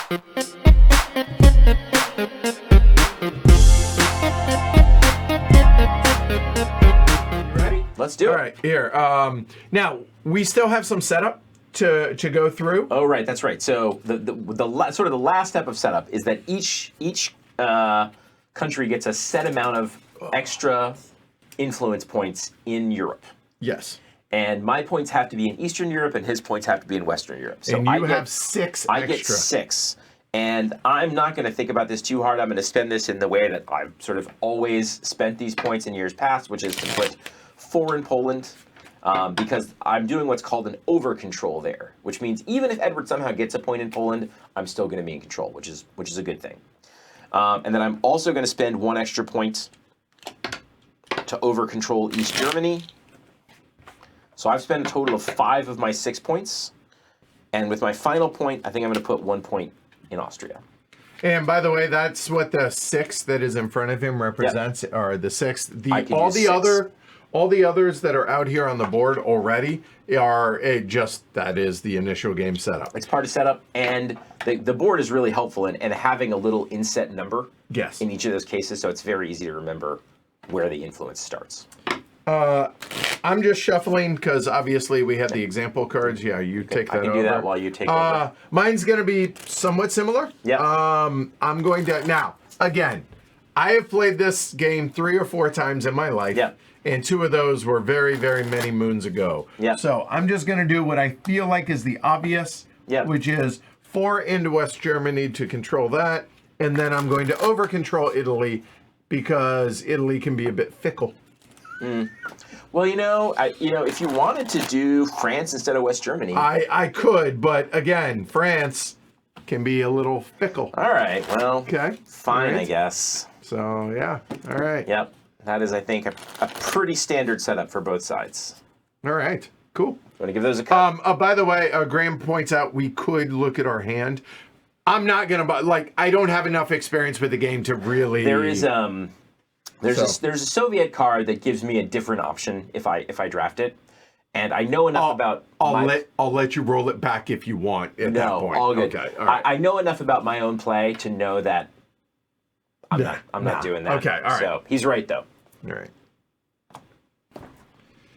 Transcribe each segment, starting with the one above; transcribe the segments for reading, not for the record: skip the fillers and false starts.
Let's do it. All right, here. Now we still have some setup to go through. Oh, right, that's right. So sort of the last step of setup is that each country gets a set amount of extra influence points in Europe. Yes. And my points have to be in Eastern Europe, and his points have to be in Western Europe. So and you have 6 I extra. get 6. And I'm not going to think about this too hard. I'm going to spend this in the way that I've sort of always spent these points in years past, which is to put 4 in Poland, because I'm doing what's called an over-control there, which means even if Edward somehow gets a point in Poland, I'm still going to be in control, which is a good thing. And then I'm also going to spend 1 extra point to over-control East Germany. So I've spent a total of 5 of my 6 points. And with my final point, I think I'm going to put 1 point in Austria. And by the way, that's what the 6 that is in front of him represents, or the 6. All the others that are out here on the board already are that is the initial game setup. It's part of setup, and the board is really helpful in having a little inset number in each of those cases, so it's very easy to remember where the influence starts. I'm just shuffling because obviously we have the example cards. Yeah, you take that over. I can do that while you take over. Mine's going to be somewhat similar. Yeah. I'm going to... Now, again, I have played this game 3 or 4 times in my life. Yeah. And 2 of those were very, very many moons ago. Yeah. So I'm just going to do what I feel like is the obvious, which is 4 into West Germany to control that. And then I'm going to over-control Italy because Italy can be a bit fickle. Well, if you wanted to do France instead of West Germany, I could, but again, France can be a little fickle. All right, well, okay, fine, right. I guess. So yeah, all right. Yep, that is, I think, a pretty standard setup for both sides. All right, cool. Want to give those a cut? By the way, Graham points out we could look at our hand. I'm not gonna I don't have enough experience with the game to really. There is There's a Soviet card that gives me a different option if I draft it, and I know enough about. I'll let you roll it back if you want. At that point. All good. Okay, all right. I know enough about my own play to know that I'm not doing that. Okay, all right. So he's right though. All right.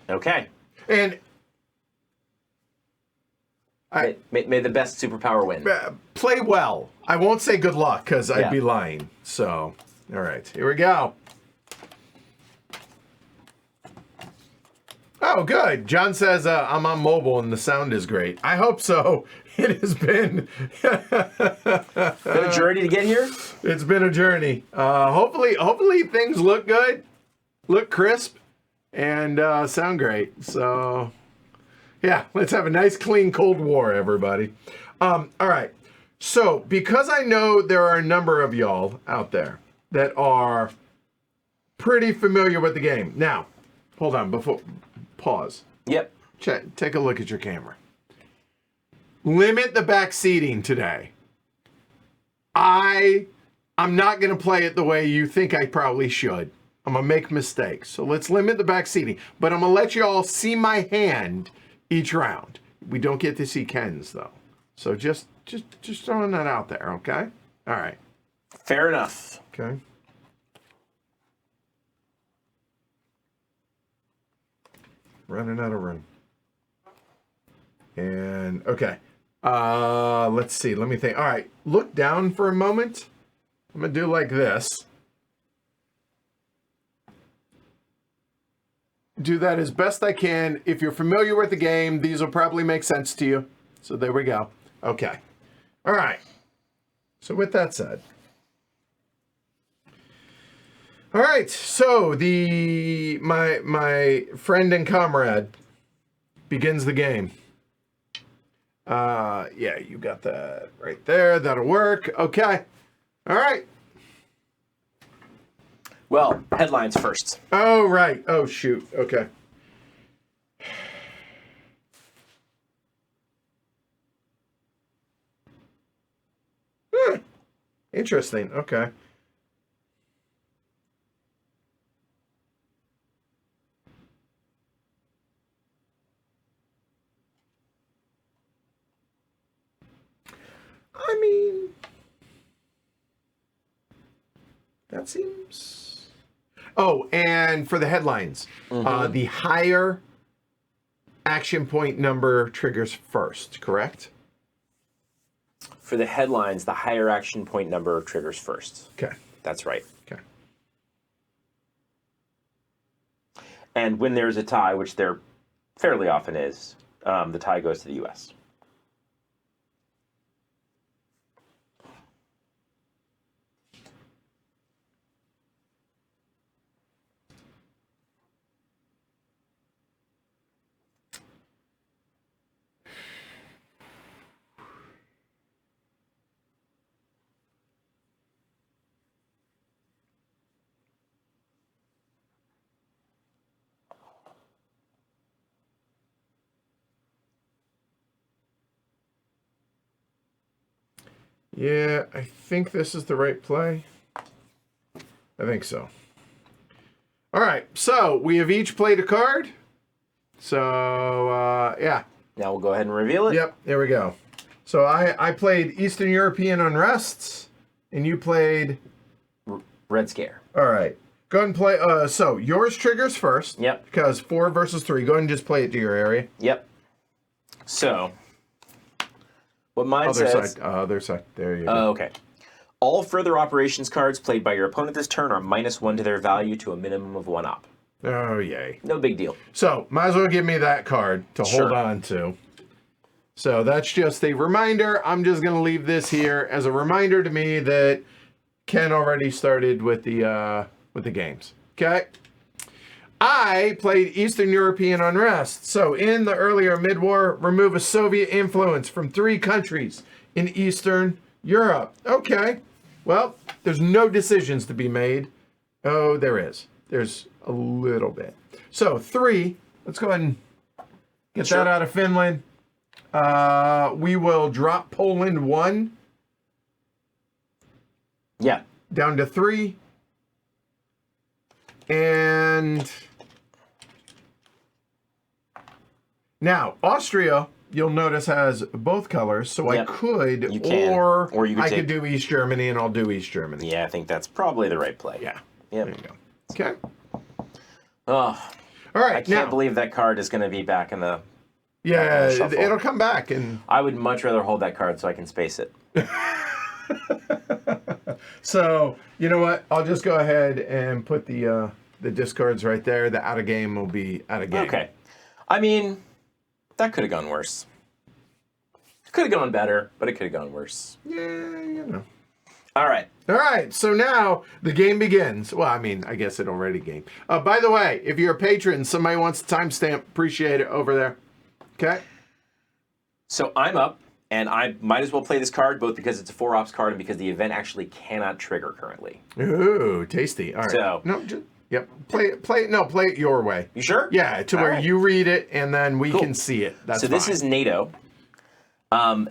Okay. And may the best superpower win. Play well. I won't say good luck because I'd be lying. So, all right, here we go. Oh, good. John says I'm on mobile and the sound is great. I hope so. It has been been a journey to get here. It's been a journey. Hopefully things look good, look crisp, and sound great. So, yeah, let's have a nice, clean Cold War, everybody. All right. So, because I know there are a number of y'all out there that are pretty familiar with the game. Now, hold on. Pause. Yep. Take a look at your camera. Limit the back seating today. I'm not going to play it the way you think I probably should. I'm going to make mistakes. So let's limit the back seating. But I'm going to let you all see my hand each round. We don't get to see Ken's, though. So just throwing that out there, okay? All right. Fair enough. Okay. Running out of room. And, okay. Let's see. Let me think. All right. Look down for a moment. I'm going to do like this. Do that as best I can. If you're familiar with the game, these will probably make sense to you. So there we go. Okay. All right. So with that said. All right, so my friend and comrade begins the game. Yeah, you got that right there. That'll work. Okay. All right. Well, headlines first. Oh, right. Oh, shoot. Okay. Interesting. Okay. I mean, That seems... Oh, and for the headlines, the higher action point number triggers first, correct? For the headlines, the higher action point number triggers first. Okay. That's right. Okay. And when there's a tie, which there fairly often is, the tie goes to the U.S. Yeah, I think this is the right play. I think so. All right, so we have each played a card. So, yeah. Now we'll go ahead and reveal it. Yep, there we go. So I played Eastern European Unrests, and you played... Red Scare. All right. Go ahead and play... so, yours triggers first. Yep. Because 4 versus 3. Go ahead and just play it to your area. Yep. So, what mine Other says... side. Other side. There you go. Okay. All further operations cards played by your opponent this turn are -1 to their value to a minimum of 1 op. Oh, yay. No big deal. So, might as well give me that card to hold on to. So, that's just a reminder. I'm just going to leave this here as a reminder to me that Ken already started with the games. Okay? I played Eastern European Unrest. So, in the earlier mid-war, remove a Soviet influence from 3 countries in Eastern Europe. Okay. Well, there's no decisions to be made. Oh, there is. There's a little bit. So 3. Let's go ahead and get that out of Finland. We will drop Poland 1. Yeah. Down to 3. And now Austria, you'll notice, has both colors, so I could, you can. Or you could I could do East Germany, and I'll do East Germany. Yeah, I think that's probably the right play. Yeah. Yep. There you go. Okay. Oh, all right. I can't believe that card is going to be back in the... Yeah, it'll come back. And I would much rather hold that card so I can space it. So, you know what? I'll just go ahead and put the discards right there. The out of game will be out of game. Okay. I mean, that could have gone worse. Could have gone better, but it could have gone worse. Yeah, you know. All right. All right, so now the game begins. Well, I mean, I guess it already game. By the way, if you're a patron, somebody wants a timestamp, appreciate it over there. Okay? So I'm up, and I might as well play this card, both because it's a 4 ops card and because the event actually cannot trigger currently. Ooh, tasty. All right. So, no, just, yep. Play it your way. You sure? Yeah, to where you read it, and then we can see it. That's so fine. this is NATO.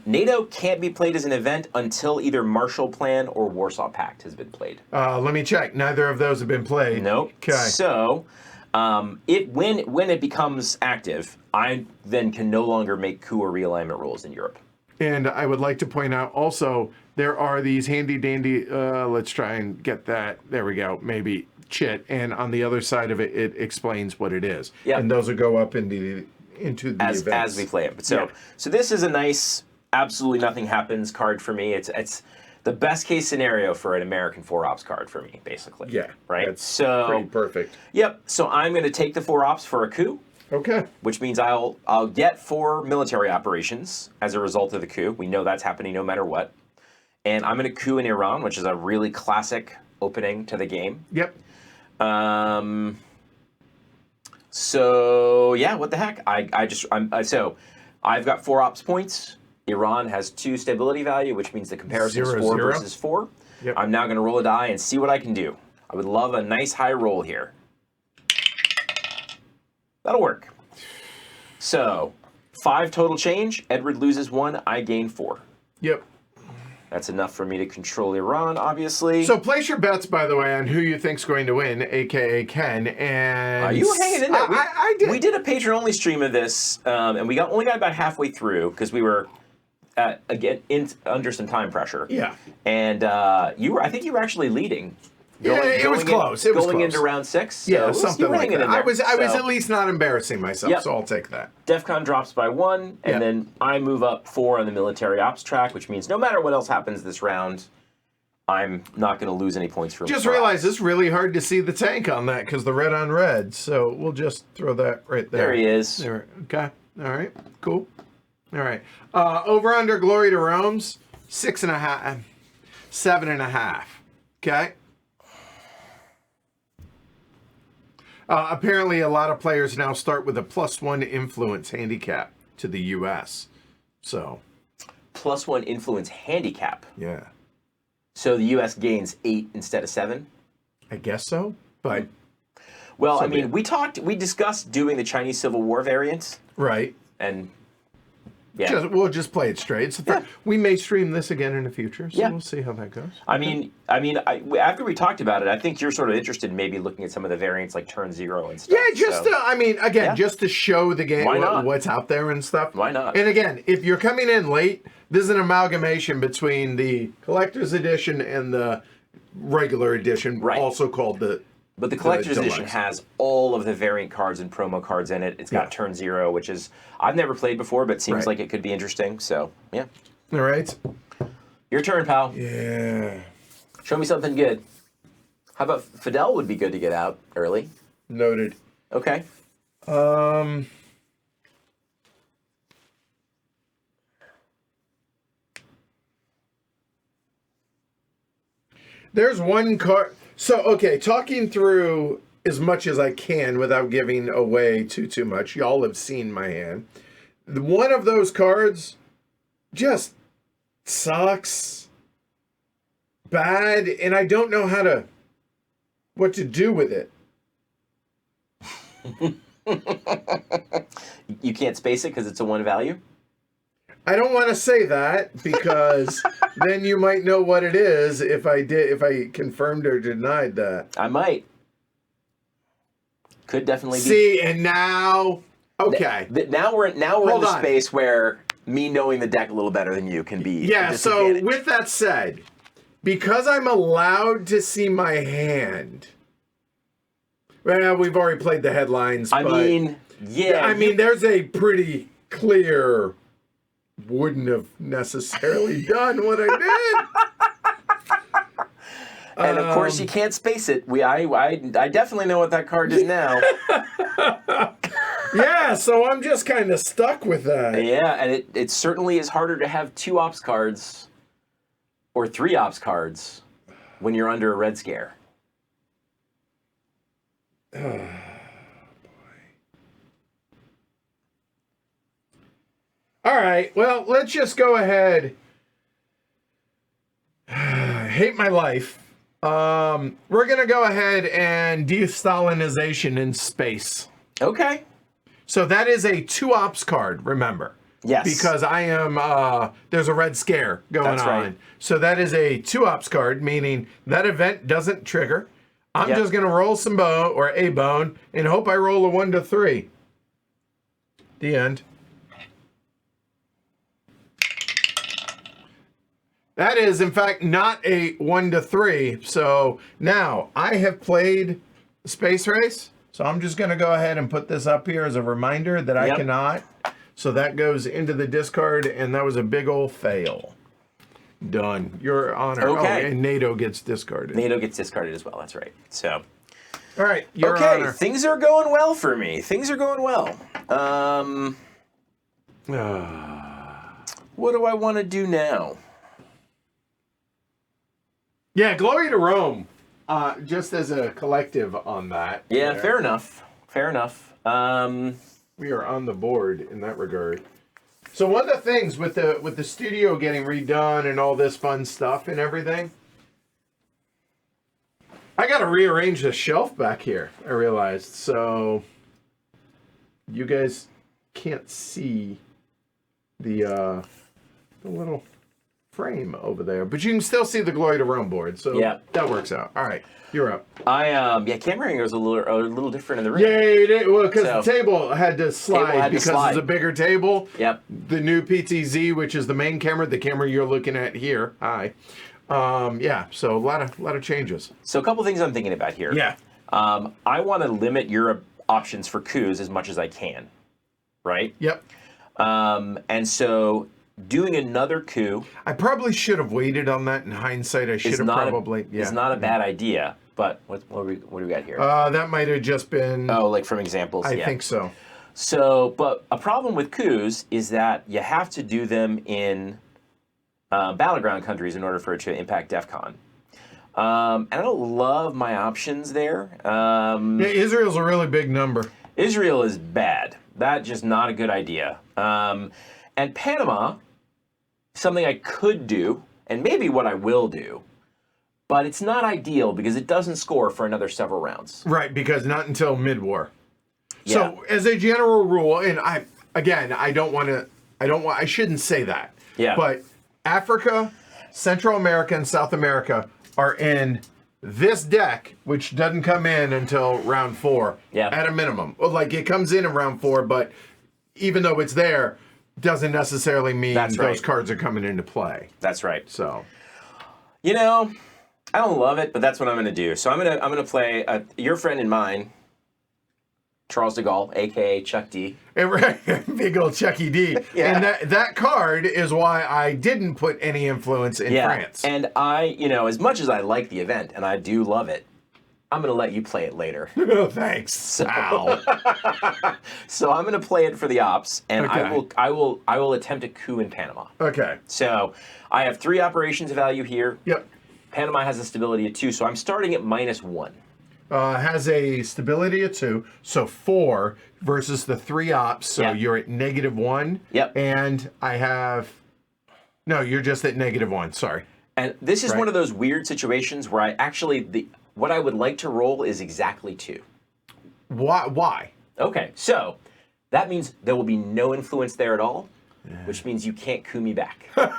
NATO can't be played as an event until either Marshall Plan or Warsaw Pact has been played. Let me check. Neither of those have been played. Nope. Okay. So, when it becomes active, I then can no longer make coup or realignment rules in Europe. And I would like to point out also, there are these handy dandy, let's try and get that, there we go, maybe chit. And on the other side of it, it explains what it is. Yep. And those will go up into the events. As we play it. But so this is a nice, absolutely nothing happens card for me. It's the best case scenario for an American 4 ops card for me, basically. Yeah. Right? That's pretty perfect. Yep. So I'm going to take the 4 ops for a coup. Okay. Which means I'll get 4 military operations as a result of the coup. We know that's happening no matter what. And I'm going to coup in Iran, which is a really classic opening to the game. Yep. So yeah, what the heck? So I've got 4 ops points. Iran has 2 stability value, which means the comparison is 4 versus 4. Yep. I'm now going to roll a die and see what I can do. I would love a nice high roll here. That'll work. So 5 total change. Edward loses 1. I gain 4. Yep. That's enough for me to control Iran, obviously. So place your bets, by the way, on who you think's going to win, a.k.a. Ken. And are you hanging in there? I did. We did a patron-only stream of this, and we only got about halfway through because we were under some time pressure. Yeah. And I think you were actually leading it was close. It was going close. into round 6. So Yeah, something like that. I was So at least not embarrassing myself, so I'll take that. DEFCON drops by 1, and then I move up 4 on the military ops track, which means no matter what else happens this round, I'm not going to lose any points for Just realized it's really hard to see the tank on that because the red on red. So we'll just throw that right there. There he is. There. Okay. All right. Cool. All right. Over under Glory to Rome's 6.5, 7.5. Okay. Apparently, a lot of players now start with a +1 influence handicap to the U.S. So. +1 influence handicap. Yeah. So the U.S. gains 8 instead of 7? I guess so, but... Well, I mean, we discussed doing the Chinese Civil War variant. Right. And, yeah. We'll just play it straight. We may stream this again in the future, so we'll see how that goes. I mean, after we talked about it, I think you're sort of interested in maybe looking at some of the variants like turn 0 and stuff. Yeah, just to show the game what's out there and stuff. Why not? And again, if you're coming in late, this is an amalgamation between the collector's edition and the regular edition, also called the... But the collector's edition has all of the variant cards and promo cards in it. It's got turn 0, which is... I've never played before, but seems like it could be interesting. So, yeah. All right. Your turn, pal. Yeah. Show me something good. How about Fidel would be good to get out early? Noted. Okay. There's one card... So, okay, talking through as much as I can without giving away too much. Y'all have seen my hand. One of those cards just sucks bad, and I don't know what to do with it. You can't space it because it's a 1 value? I don't want to say that because then you might know what it is if I confirmed or denied that. I might. Could definitely be. See, and now, okay. Now we're in the space where me knowing the deck a little better than you can be. Yeah, so with that said, because I'm allowed to see my hand, well, we've already played the headlines. I mean, there's a pretty clear... wouldn't have necessarily done what I did. And of course, you can't space it. I definitely know what that card is now. Yeah, so I'm just kind of stuck with that. Yeah, and it certainly is harder to have 2 ops cards or 3 ops cards when you're under a red scare. All right, well, let's just go ahead. Hate my life. We're going to go ahead and de-Stalinization in space. Okay. So that is a 2 ops card, remember. Yes. Because I am, there's a red scare going on. Right. So that is a 2 ops card, meaning that event doesn't trigger. I'm just going to roll some bone, or a bone, and hope I roll a 1 to 3. The end. That is, in fact, not a 1 to 3. So now I have played Space Race. So I'm just going to go ahead and put this up here as a reminder that I cannot. So that goes into the discard, and that was a big old fail. Done. Your honor. Okay. Oh, and NATO gets discarded. NATO gets discarded as well. That's right. So. All right. Your honor. Things are going well for me. Things are going well. What do I want to do now? Yeah, Glory to Rome, just as a collective on that. Yeah, fair enough. Fair enough. We are on the board in that regard. So one of the things with the studio getting redone and all this fun stuff and everything, I got to rearrange the shelf back here, I realized. So you guys can't see the little... frame over there, but you can still see the Glory to Rome board, so that works out. All right, you're up. Camera angle was a little different in the room. Yeah, well, because the table had to slide because it's a bigger table. Yep. The new PTZ, which is the main camera, the camera you're looking at here. Hi. Yeah, so a lot of changes. So a couple things I'm thinking about here. Yeah. I want to limit your options for coups as much as I can, right? Yep. And so doing another coup I probably should have waited on that. In hindsight, I should have probably. is not a bad idea. But what do we got here? That might have just been. Oh, like from examples. I think so. So, but a problem with coups is that you have to do them in battleground countries in order for it to impact DEF CON. And I don't love my options there. Yeah, Israel's a really big number. Israel is bad. That's just not a good idea. And Panama, something I could do, and maybe what I will do, but it's not ideal because it doesn't score for another several rounds. Right, because not until mid-war. Yeah. So, as a general rule, and I shouldn't say that. Yeah. But Africa, Central America, and South America are in this deck, which doesn't come in until round 4 at a minimum. Well, like, it comes in round 4, but even though it's there, doesn't necessarily mean those cards are coming into play. That's right. So, you know, I don't love it, but that's what I'm going to do. So I'm gonna play your friend and mine, Charles de Gaulle, a.k.a. Chuck D. Big old Chucky D. Yeah. And that card is why I didn't put any influence in France. And I, as much as I like the event, and I do love it, I'm going to let you play it later. Oh, thanks. So I'm going to play it for the ops, and Okay. I will attempt a coup in Panama. Okay. So I have 3 operations value here. Yep. Panama has a stability of 2, so I'm starting at -1. Has a stability of 2, so 4 versus the 3 ops, so you're at -1. Yep. And I have... No, you're just at -1, sorry. And this is one of those weird situations where I actually... What I would like to roll is exactly 2. Why? Okay, so that means there will be no influence there at all, which means you can't coup me back. Fair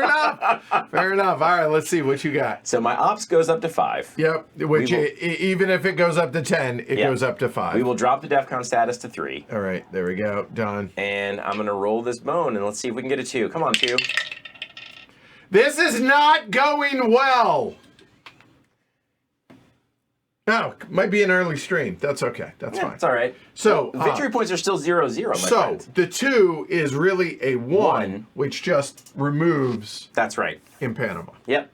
enough. Fair enough. All right, let's see what you got. So my ops goes up to 5. Yep, which even if it goes up to 10, it goes up to 5. We will drop the DEF CON status to 3. All right, there we go. Done. And I'm going to roll this bone, and let's see if we can get a 2. Come on, 2. This is not going well. No, might be an early stream. That's okay. That's fine. It's all right. So victory points are still 0-0, my friend. the 2 is really a 1, which just removes That's right. in Panama. Yep.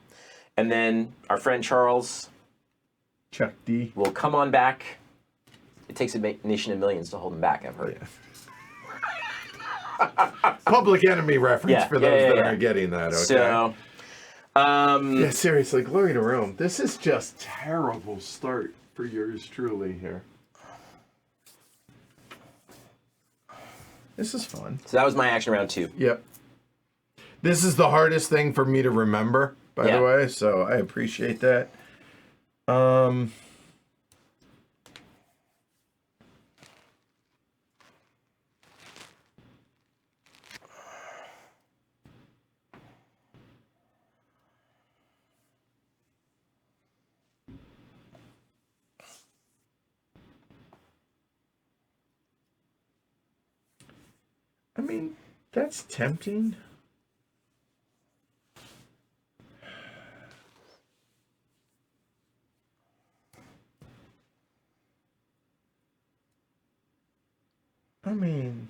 And then our friend Charles Chuck D. will come on back. It takes a nation of millions to hold him back, I've heard. Public Enemy reference for those that aren't getting that. Okay. So, yeah, seriously, glory to Rome. This is just terrible start for yours truly here. This is fun. So that was my action round 2. Yep. This is the hardest thing for me to remember, by the way, so I appreciate that. I mean, that's tempting. I mean...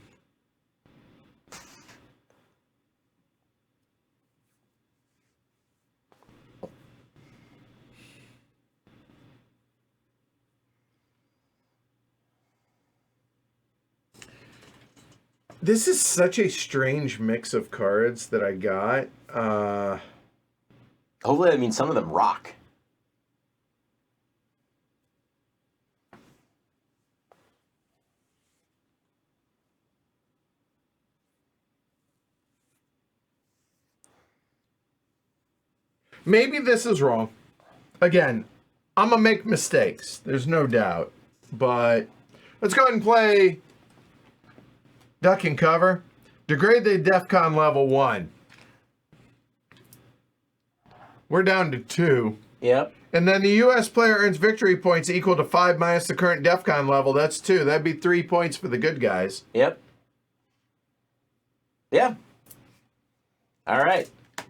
This is such a strange mix of cards that I got. Hopefully that means some of them rock. Maybe this is wrong. Again, I'm going to make mistakes. There's no doubt. But let's go ahead and play Duck and Cover. Degrade the DEF CON level 1. We're down to 2. Yep. And then the U.S. player earns victory points equal to 5 minus the current DEF CON level. That's 2. That'd be 3 points for the good guys. Yep. Yeah. All right.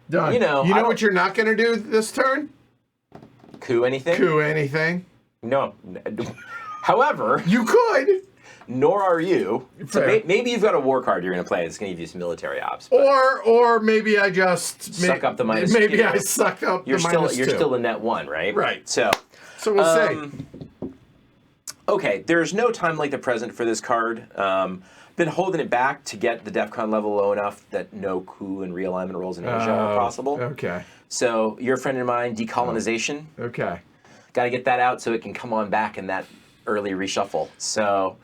Done. You know what you're not going to do this turn? coup anything? Coup anything. No. However, You could. nor are you. So Fair. maybe you've got a war card you're going to play that's going to give you some military ops. but Or maybe I just Suck up the minus Maybe two. I suck up You're the still minus you're two. still a net 1, right? Right. So So we'll see. okay, there's no time like the present for this card. Been holding it back to get the DEFCON level low enough that no coup and realignment rolls in Asia are possible. Okay. So your friend and mine, decolonization. Okay. Got to get that out so it can come on back in that early reshuffle. So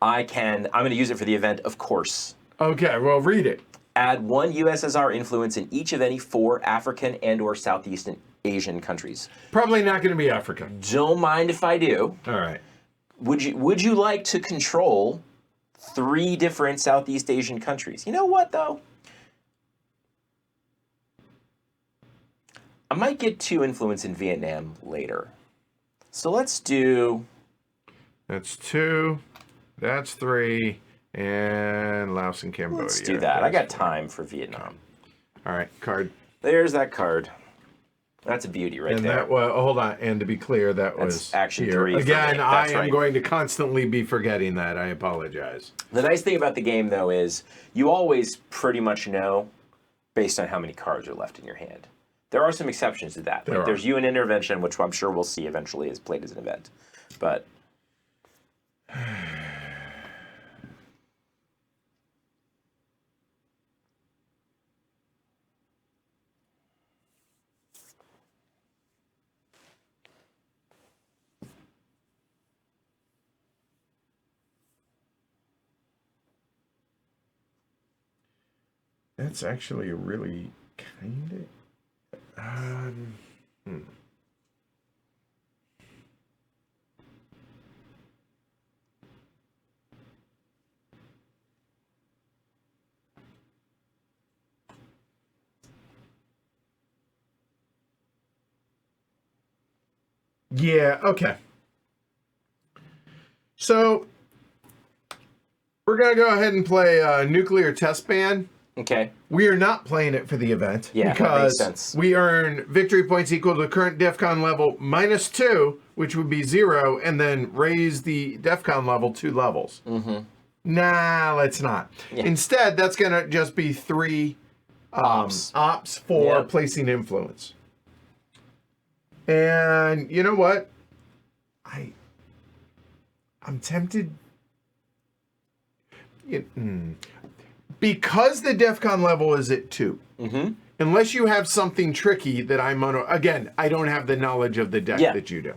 I'm going to use it for the event, of course. Okay. Well, read it. Add 1 USSR influence in each of any 4 African and or Southeast Asian countries. Probably not going to be Africa. Don't mind if I do. All right. Would you like to control 3 different Southeast Asian countries? You know what, though? I might get 2 influence in Vietnam later. So let's do... That's 2. That's 3. And Laos and Cambodia. Let's do that. I got time for Vietnam. All right. Card. There's that card. That's a beauty right And there. that was, hold on. And to be clear, that was action here. 3 for me. Again, That's I am right. going to constantly be forgetting that. I apologize. The nice thing about the game, though, is you always pretty much know based on how many cards are left in your hand. There are some exceptions to that. Like there's UN intervention, which I'm sure we'll see eventually is played as an event. But That's actually a really kind of... Yeah, okay. So, we're going to go ahead and play Nuclear Test Ban. okay. We are not playing it for the event Yeah, that because makes sense. we earn victory points equal to the current DEFCON level -2, which would be 0, and then raise the DEFCON level 2 levels. Mm-hmm. Nah, let's not. Yeah. Instead, that's going to just be 3 ops for Yeah. placing influence. And you know what? I'm tempted. Because the DEFCON level is at 2, unless you have something tricky that I'm on, again, I don't have the knowledge of the deck that you do.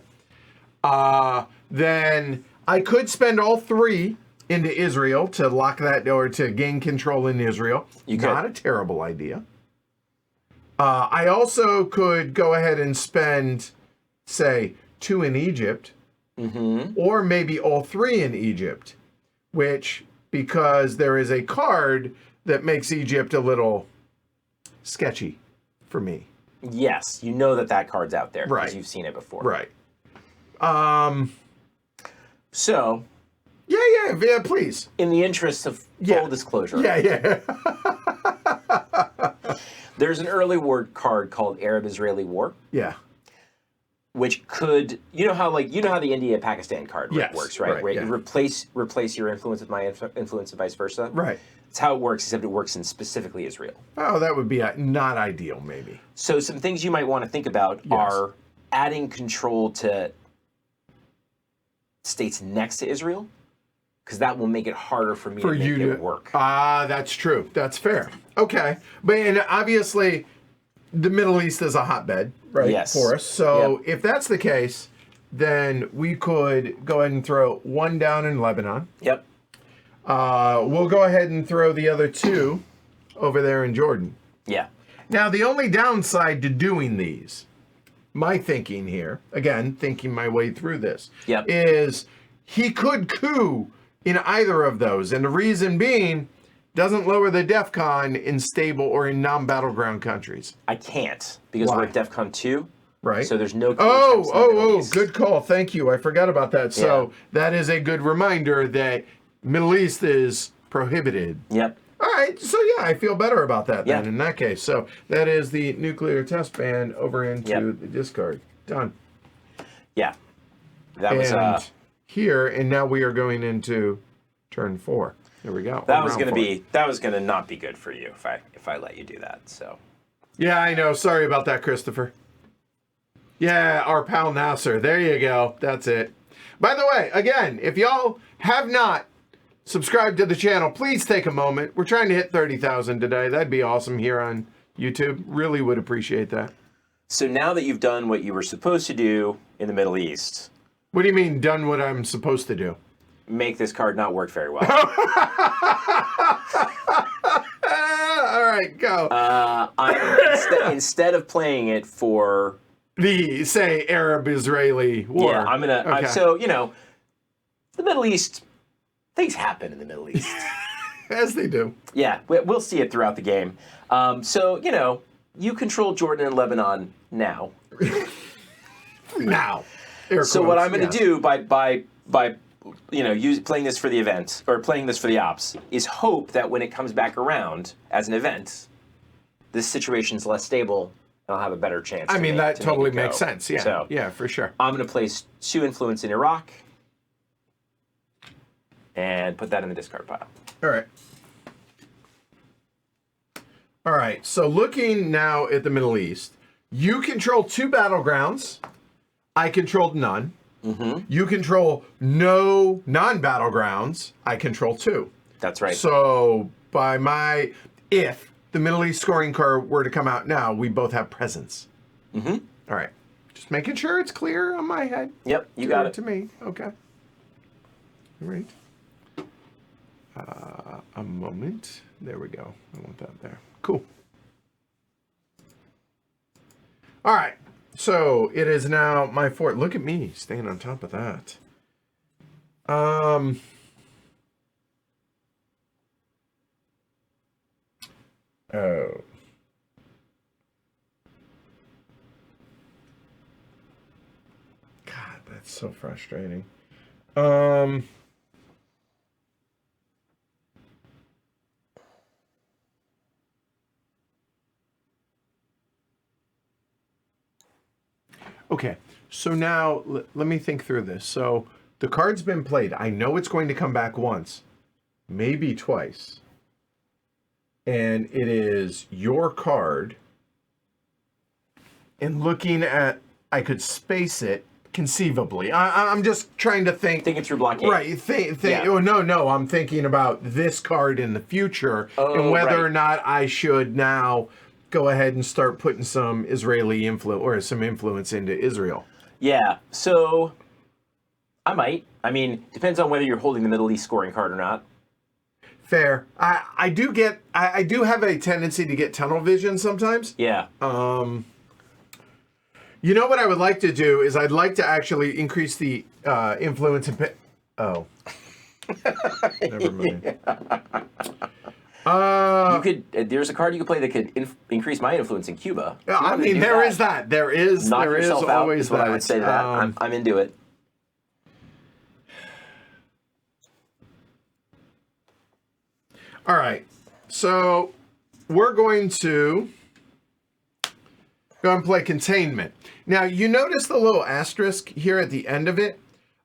Then I could spend all 3 into Israel to lock that or to gain control in Israel. You could. Not a terrible idea. I also could go ahead and spend, say, 2 in Egypt, or maybe all 3 in Egypt, which, because there is a card that makes Egypt a little sketchy for me. Yes, you know that card's out there because Right. you've seen it before. Right. So, Yeah, please. in the interest of full disclosure, Yeah. there's an early war card called Arab-Israeli War, Yeah. which could, you know how the India-Pakistan card Yes, works, right? right, Where yeah. you replace your influence with my influence and vice versa. Right. It's how it works, except it works in specifically Israel. Oh, that would be not ideal, maybe. So some things you might want to think about are adding control to states next to Israel, because that will make it harder for me to make it work. That's true. That's fair. Okay. But and obviously, the Middle East is a hotbed, right, Yes. for us. So if that's the case, then we could go ahead and throw 1 down in Lebanon. Yep. We'll go ahead and throw the other 2 over there in Jordan. Yeah. Now, the only downside to doing these, my thinking here, again, thinking my way through this, is he could coup in either of those. And the reason being, doesn't lower the DEFCON in stable or in non-battleground countries. I can't, because Why? we're at DEFCON 2. Right. So there's no... Good call. Thank you. I forgot about that. So that is a good reminder that Middle East is prohibited. Yep. All right, so yeah, I feel better about that then Yeah. in that case. So that is the nuclear test ban over into Yep. the discard. Done. Yeah. That was And here, and now we are going into turn 4. There we go. that was gonna not be good for you if I let you do that. So Yeah, I know. Sorry about that, Christopher. Yeah, our pal Nasser. There you go. That's it. By the way, again, if y'all have not subscribed to the channel, please take a moment. We're trying to hit 30,000 today. That'd be awesome here on YouTube. Really would appreciate that. so now that you've done what you were supposed to do in the Middle East, What do you mean, done what I'm supposed to do? make this card not work very well. All right, go. Instead of playing it for The, say, Arab-Israeli war. yeah, I'm gonna. Okay. So the Middle East, things happen in the Middle East. As they do. Yeah, we'll see it throughout the game. So you control Jordan and Lebanon now. Now. Air So what quotes, I'm going to yes. do by playing this for the event or playing this for the ops is hope that when it comes back around as an event, this situation's less stable and I'll have a better chance. I mean, that to totally make it go. makes sense. Yeah. So yeah, for sure. I'm going to place 2 influence in Iraq and put that in the discard pile. All right. All right. So looking now at the Middle East, you control 2 battlegrounds. I controlled none. Mm-hmm. You control no non-battlegrounds. I control 2. That's right. So if the Middle East scoring card were to come out now, we both have presence. Mm-hmm. All right. Just making sure it's clear on my head. Yep, you got it. To me. Okay. All right. A moment. There we go. I want that there. Cool. All right. So it is now my 4th. Look at me staying on top of that. Oh. God, that's so frustrating. Okay, so now let me think through this. So the card's been played. I know it's going to come back once, maybe twice. And it is your card. And looking at, I could space it conceivably. I'm just trying to think. Thinking through blockade. Right. Yeah. Oh, no. I'm thinking about this card in the future and whether or not I should now go ahead and start putting some Israeli influence or some influence into Israel. Yeah, so I might. I mean, depends on whether you're holding the Middle East scoring card or not. Fair. I do have a tendency to get tunnel vision sometimes. Yeah. You know what I would like to do is I'd like to actually increase the influence and oh. Never mind. You could. There's a card you could play that could increase my influence in Cuba. I mean, there is that. There is yourself out always is what that. I would say to that. I'm into it. All right. So we're going to go and play containment. Now, you notice the little asterisk here at the end of it.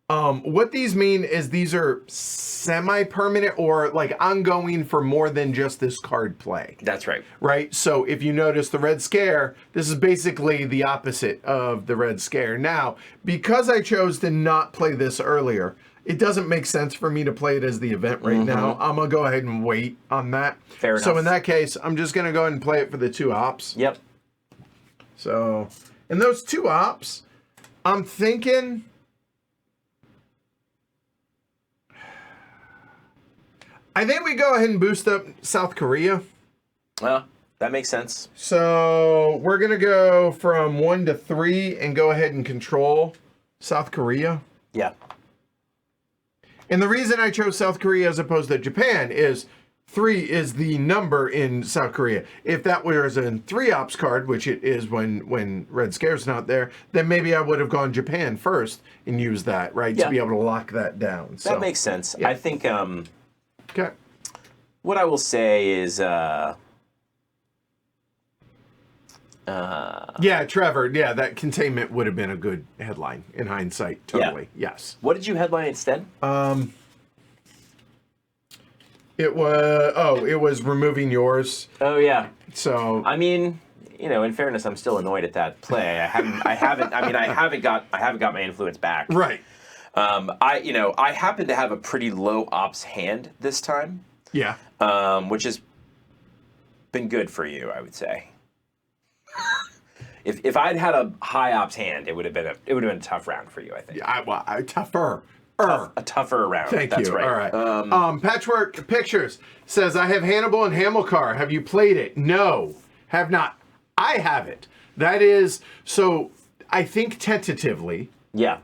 What these mean is these are semi-permanent or like ongoing for more than just this card play. That's right. Right? So if you notice the Red Scare, this is basically the opposite of the Red Scare. Now, because I chose to not play this earlier, it doesn't make sense for me to play it as the event right now. I'm going to go ahead and wait on that. Fair enough. So in that case, I'm just going to go ahead and play it for the 2 ops. Yep. So in those 2 ops, I'm thinking... I think we go ahead and boost up South Korea. Well, that makes sense. So we're going to go from 1 to 3 and go ahead and control South Korea. Yeah. And the reason I chose South Korea as opposed to Japan is 3 is the number in South Korea. If that was a 3 ops card, which it is when Red Scare's not there, then maybe I would have gone Japan first and used that, right? Yeah. To be able to lock that down. So, That makes sense. yeah. I think okay. What I will say is, Yeah, Trevor. Yeah, that containment would have been a good headline in hindsight. Totally. Yes. what did you headline instead? It was removing yours. Oh yeah. So I mean, in fairness, I'm still annoyed at that play. I haven't got my influence back. right. I happen to have a pretty low ops hand this time, Yeah. which has been good for you, I would say. If I'd had a high ops hand, it would have been a tough round for you, I think. Yeah. Tougher. A tougher round. Thank That's you. right. All right. Patchwork Pictures says, I have Hannibal and Hamilcar. Have you played it? No, have not. I have it. That is, so I think tentatively, Yeah.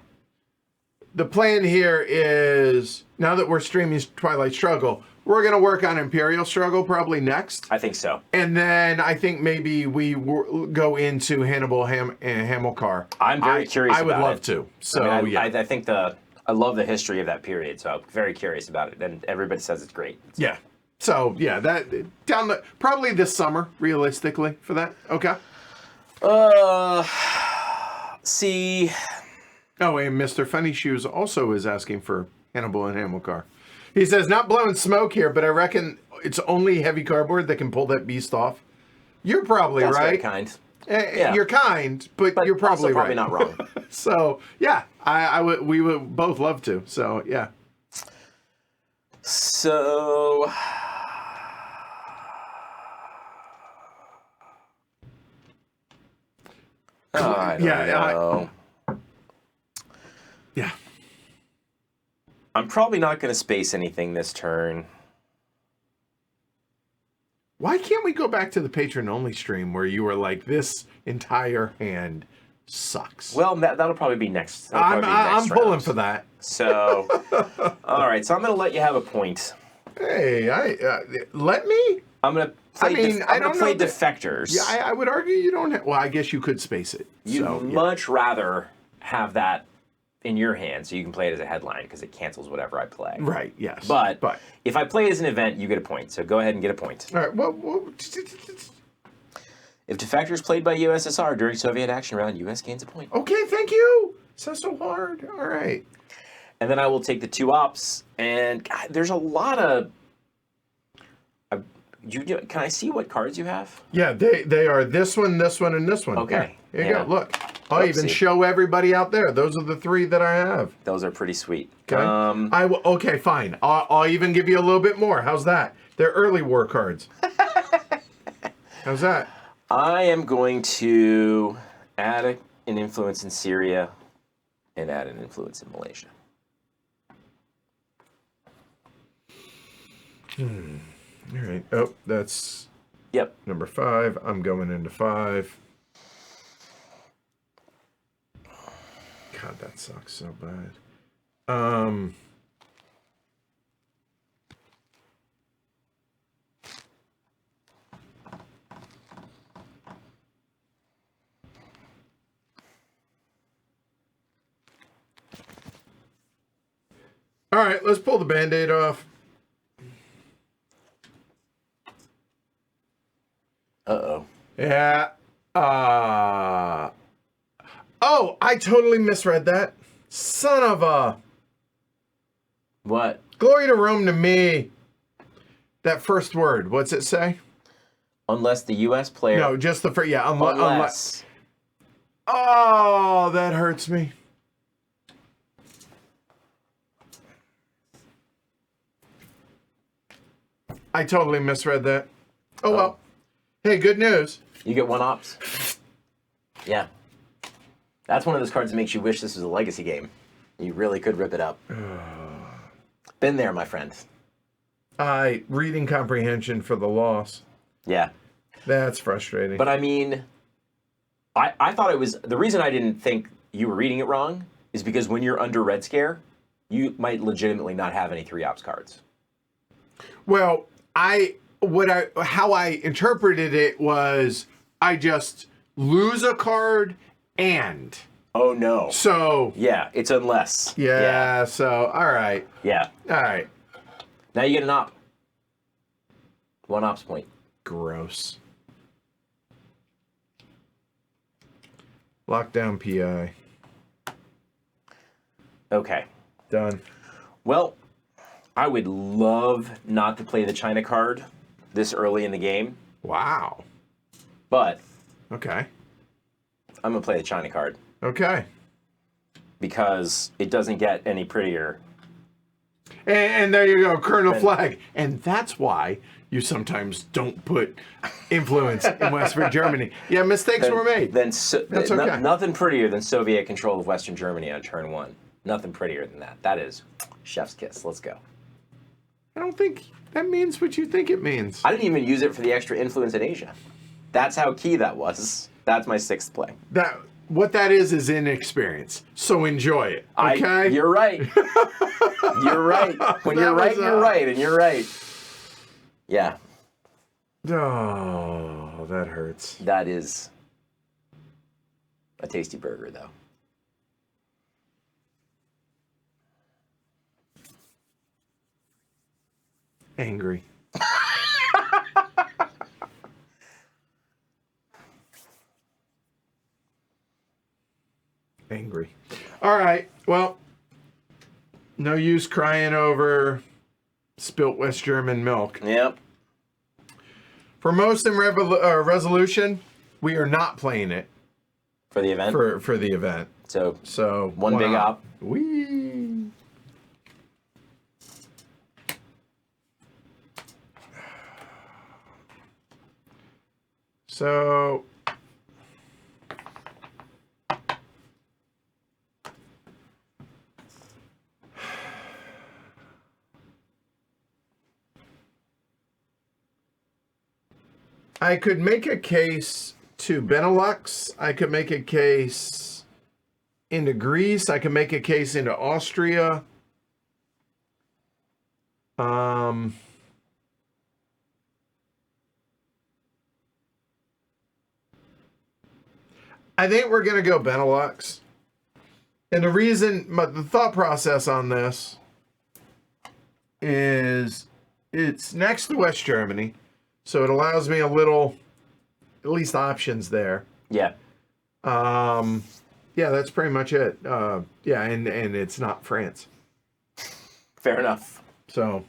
the plan here is, now that we're streaming Twilight Struggle, we're going to work on Imperial Struggle probably next. I think so. And then I think maybe we go into Hannibal and Hamilcar. I'm very curious I would about love it. to. So, I think I love the history of that period, so I'm very curious about it, and everybody says it's great. Yeah. So, yeah, that probably this summer, realistically, for that. Okay. See. Oh, and Mr. Funny Shoes also is asking for Hannibal and Hamilcar. He says, not blowing smoke here, but I reckon it's only heavy cardboard that can pull that beast off. You're probably That's very right. kind. Yeah. You're kind, but you're probably also right. not wrong. So, yeah, we would both love to. So, yeah. So. I don't know. Yeah. I'm probably not going to space anything this turn. Why can't we go back to the patron-only stream where you were like, this entire hand sucks? Well, that'll probably be next. I'm pulling for that. So, all right. So I'm going to let you have a point. Hey, let me? I'm going to play. I don't play know defectors. Yeah, I would argue you don't have. Well, I guess you could space it. You'd much rather have that in your hand so you can play it as a headline because it cancels whatever I play. Right. Yes. But if I play it as an event, you get a point. So go ahead and get a point. All right. Well, if defectors played by USSR during Soviet action round, US gains a point. okay. Thank you. So hard. All right. And then I will take the two ops. And God, there's a lot of. Can I see what cards you have? Yeah, they are this one, and this one. Okay. Here you go. Look. I'll even show everybody out there. Those are the three that I have. Those are pretty sweet. Okay. Okay, fine. I'll even give you a little bit more. How's that? They're early war cards. How's that? I am going to add an influence in Syria and add an influence in Malaysia. All right. Oh, that's number 5. I'm going into 5. God, that sucks so bad. All right, let's pull the Band-Aid off. Uh-oh. Yeah. Oh, I totally misread that. Son of a... What? Glory to Rome to me. That first word, what's it say? Unless the U.S. player... No, just the first... Yeah, unless... Oh, that hurts me. I totally misread that. Oh, well. Hey, good news. You get 1 ops. Yeah. That's one of those cards that makes you wish this was a legacy game. You really could rip it up. Been there, my friend. Reading comprehension for the loss. Yeah. That's frustrating. But I mean, I thought it was... The reason I didn't think you were reading it wrong is because when you're under Red Scare, you might legitimately not have any 3 ops cards. Well, how I interpreted it was I just lose a card and. Oh no. So. Yeah, it's unless. Yeah. So all right. Yeah. All right. Now you get an op. 1 ops point. Gross. Lockdown PI. Okay. Done. Well, I would love not to play the China card this early in the game, Wow. but Okay. I'm going to play the China card Okay. because it doesn't get any prettier. And there you go, Colonel Flag. And that's why you sometimes don't put influence in Western Germany. Yeah, mistakes were made. That's okay. Nothing prettier than Soviet control of Western Germany on turn 1. Nothing prettier than that. That is chef's kiss. Let's go. I don't think that means what you think it means. I didn't even use it for the extra influence in Asia. That's how key that was. That's my 6th play. What that is inexperience. So enjoy it. Okay? You're right. You're right. When you're right, you're right, and you're right. Yeah. Oh, that hurts. That is a tasty burger, though. Angry. Angry. All right. Well, no use crying over spilt West German milk. Yep. For most in resolution, we are not playing it For the event? for the event. So one big op. Whee. So I could make a case to Benelux. I could make a case into Greece. I could make a case into Austria. I think we're going to go Benelux. And the reason, the thought process on this is it's next to West Germany. So it allows me a little, at least options there. Yeah. Yeah, that's pretty much it. Yeah, and it's not France. Fair enough. So,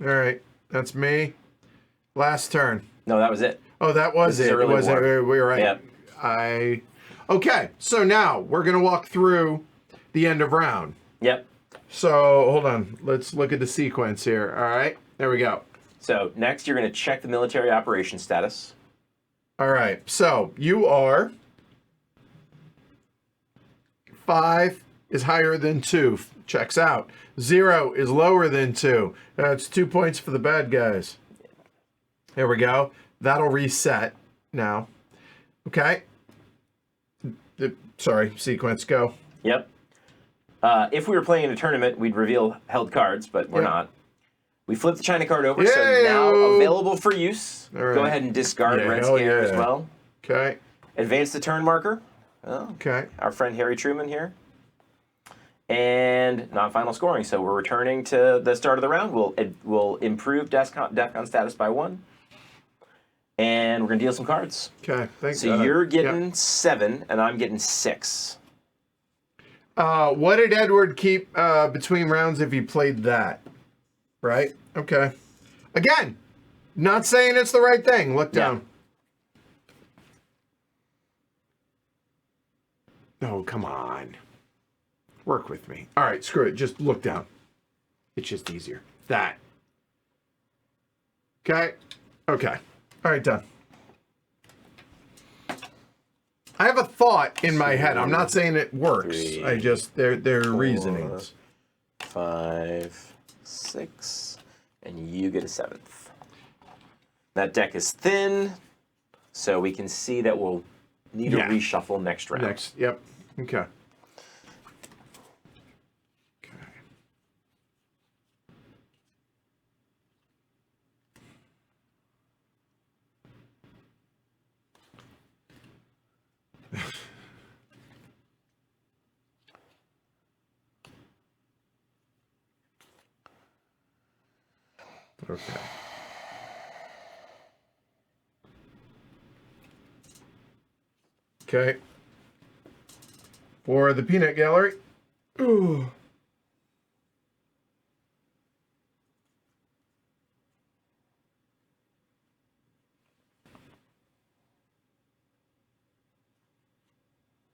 all right, that's me. Last turn. No, that was it. Oh, that was it. Early Was war. it? We were right. Yep. Okay, so now we're gonna walk through the end of round. Yep. So hold on, let's look at the sequence here. All right, there we go. So next you're going to check the military operation status. All right, so you are 5 is higher than 2. Checks out. 0 is lower than 2. That's 2 points for the bad guys. There we go. That'll reset now. Okay. Sorry, sequence, go. Yep. If we were playing in a tournament, we'd reveal held cards, but we're not. We flip the China card over, so now available for use. Right. Go ahead and discard Red Scare as well. Okay. Advance the turn marker. Oh, okay. Our friend Harry Truman here. And not final scoring, so we're returning to the start of the round. We'll improve DEFCON status by 1. And we're going to deal some cards. Okay, thanks. So you're getting 7, and I'm getting 6. What did Edward keep between rounds if he played that? Right? Okay. Again, not saying it's the right thing. Look down. Oh, come on. Work with me. All right, screw it. Just look down. It's just easier. That. Okay. Okay. All right, done. I have a thought in my head. I'm not saying it works. 3, I just, they're 4, reasonings. 5, 6, and you get a 7th. That deck is thin, so we can see that we'll need a reshuffle next round. Yep. Okay. Okay. Okay. For the peanut gallery. Ooh.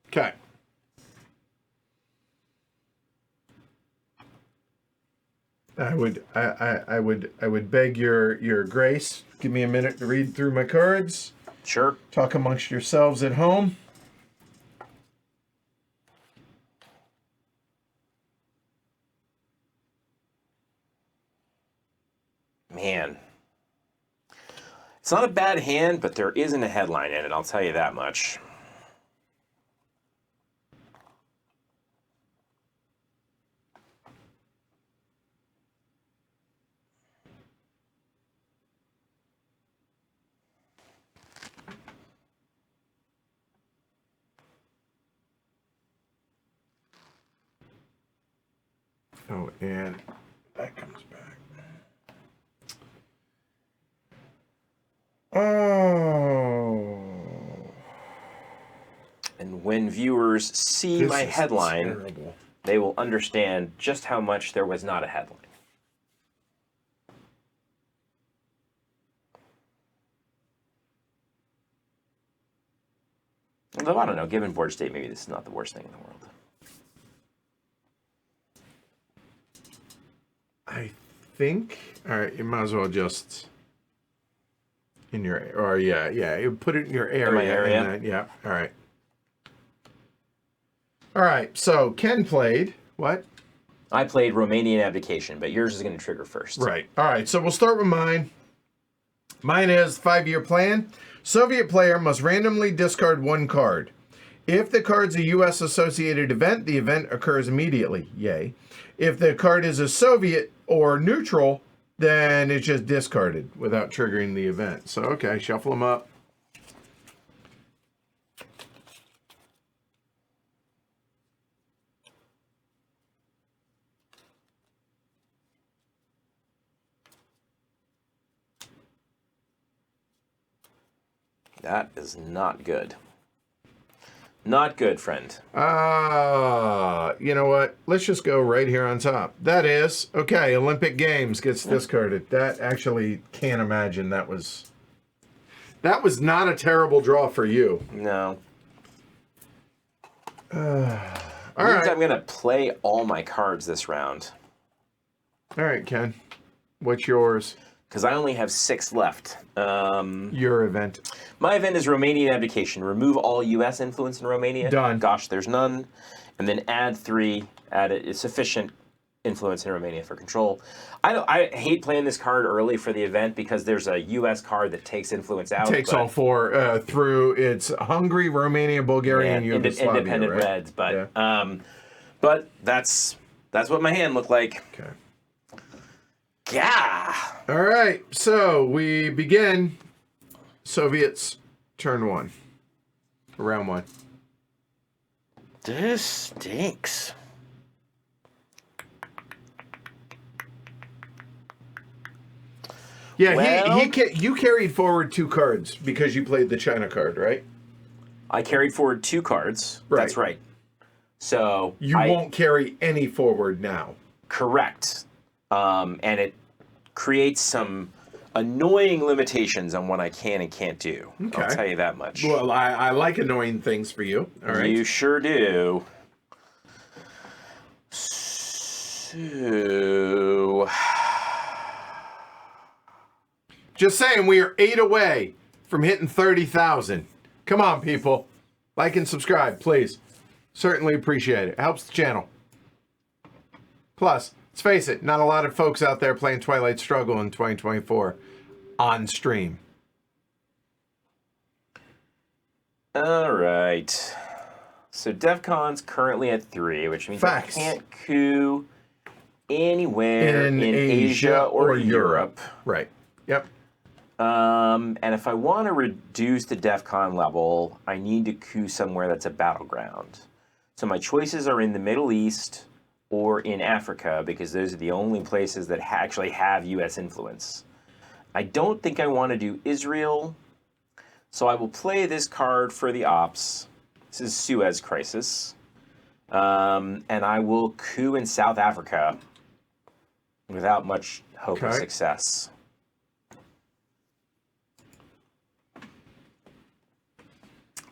Okay. I would beg your grace. Give me a minute to read through my cards. Sure. Talk amongst yourselves at home. Man. It's not a bad hand, but there isn't a headline in it, I'll tell you that much. Oh, and that comes back. Oh. And when viewers see This my is headline, terrible. they will understand just how much there was not a headline. Although, I don't know, given board state, maybe this is not the worst thing in the world. I think, all right, you might as well just in your, or yeah, you put it in your area. In my area? And then, yeah, all right. All right, so Ken played what? I played Romanian Abdication, but yours is going to trigger first. Right. All right, so we'll start with mine. Mine is 5-year plan. Soviet player must randomly discard 1 card. If the card's a U.S. associated event, the event occurs immediately. Yay. If the card is a Soviet or neutral, then it's just discarded without triggering the event. So, okay, shuffle them up. That is not good. Not good, friend. You know what? Let's just go right here on top. That is, okay, Olympic Games gets discarded. That actually can't imagine that was not a terrible draw for you. No. All right. I'm going to play all my cards this round. All right, Ken. What's yours? Because I only have 6 left. Your event. My event is Romanian Abdication. Remove all U.S. influence in Romania. Done. Gosh, there's none. And then add 3. Add a sufficient influence in Romania for control. I hate playing this card early for the event because there's a U.S. card that takes influence out. Takes all 4 through. It's Hungary, Romania, Bulgaria, and Yugoslavia. Independent right? Reds, but yeah. But that's what my hand looked like. Okay. Yeah. All right, so we begin Soviets turn 1. Round 1. This stinks. Yeah, well, you carried forward 2 cards because you played the China card, right? I carried forward 2 cards. Right. That's right. So you won't carry any forward now. Correct. And it creates some annoying limitations on what I can and can't do. Okay. I'll tell you that much. Well, I like annoying things for you. All right. You sure do. So... Just saying, we are 8 away from hitting 30,000. Come on, people. Like and subscribe, please. Certainly appreciate it. Helps the channel. Plus, let's face it, not a lot of folks out there playing Twilight Struggle in 2024 on stream. All right. So DEFCON's currently at 3, which means Facts. I can't coup anywhere in Asia or Europe. Right. Yep. And if I want to reduce the DEFCON level, I need to coup somewhere that's a battleground. So my choices are in the Middle East or in Africa, because those are the only places that actually have U.S. influence. I don't think I want to do Israel, so I will play this card for the ops. This is Suez Crisis. And I will coup in South Africa without much hope of success.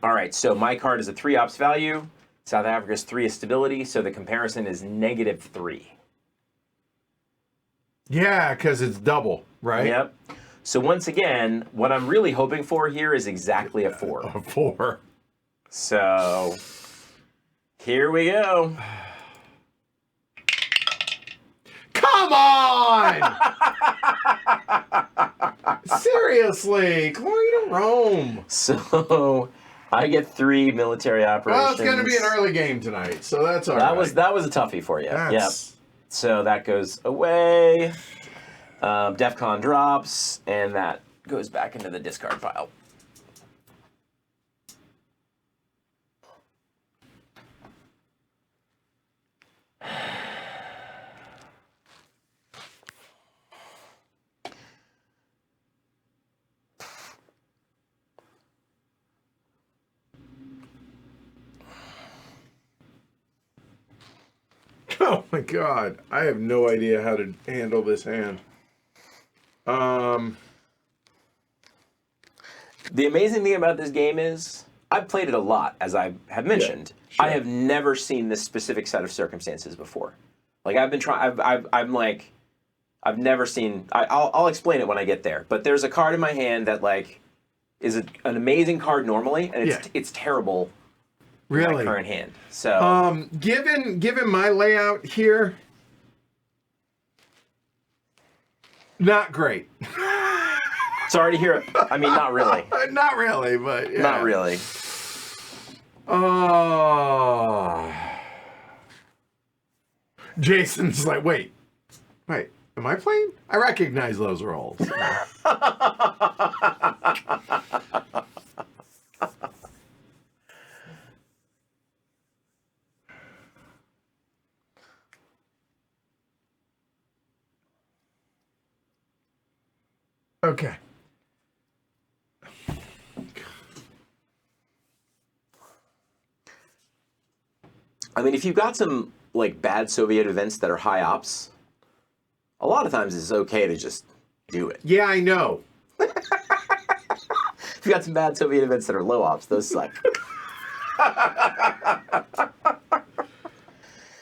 All right, so my card is a 3 ops value. South Africa's 3 is stability, so the comparison is -3. Yeah, because it's double, right? Yep. So once again, what I'm really hoping for here is exactly a 4. A 4. So here we go. Come on! Seriously, glory to Rome. So I get 3 military operations. Well, it's going to be an early game tonight, so that's all right. That was a toughie for you. Yep. So that goes away. DEFCON drops, and that goes back into the discard pile. Oh my god, I have no idea how to handle this hand. The amazing thing about this game is I've played it a lot, as I have mentioned. Yeah, sure. I have never seen this specific set of circumstances before. Like I've been trying. I've never seen. I'll explain it when I get there. But there's a card in my hand that like is an amazing card normally, and it's terrible. Really? In my current hand. So given my layout here, not great. Sorry to hear it. I mean, not really. Not really, but yeah. Not really. Jason's like, wait, am I playing? I recognize those roles. Okay. I mean, if you've got some like bad Soviet events that are high ops, a lot of times it's okay to just do it. Yeah, I know. If you got some bad Soviet events that are low ops, those suck.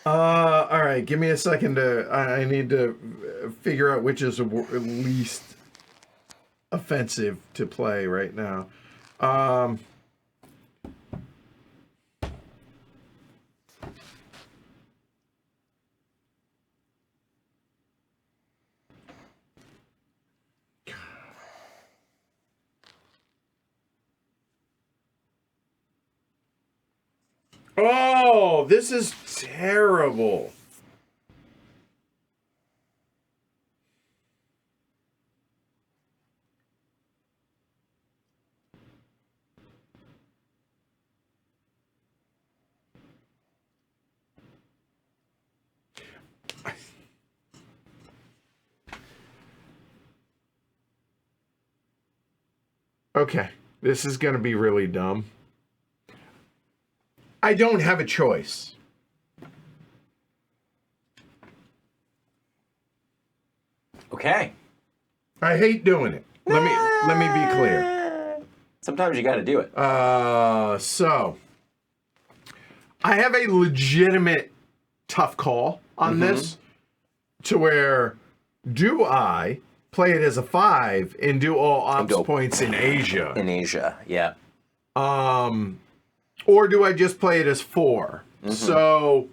All right, give me a second I need to figure out which is least offensive to play right now. Oh, this is terrible. Okay, this is going to be really dumb. I don't have a choice. Okay. I hate doing it. Let me be clear. Sometimes you got to do it. So I have a legitimate tough call on this, to where do I play it as a 5 and do all ops points in Asia? In Asia, yeah. Or do I just play it as 4? So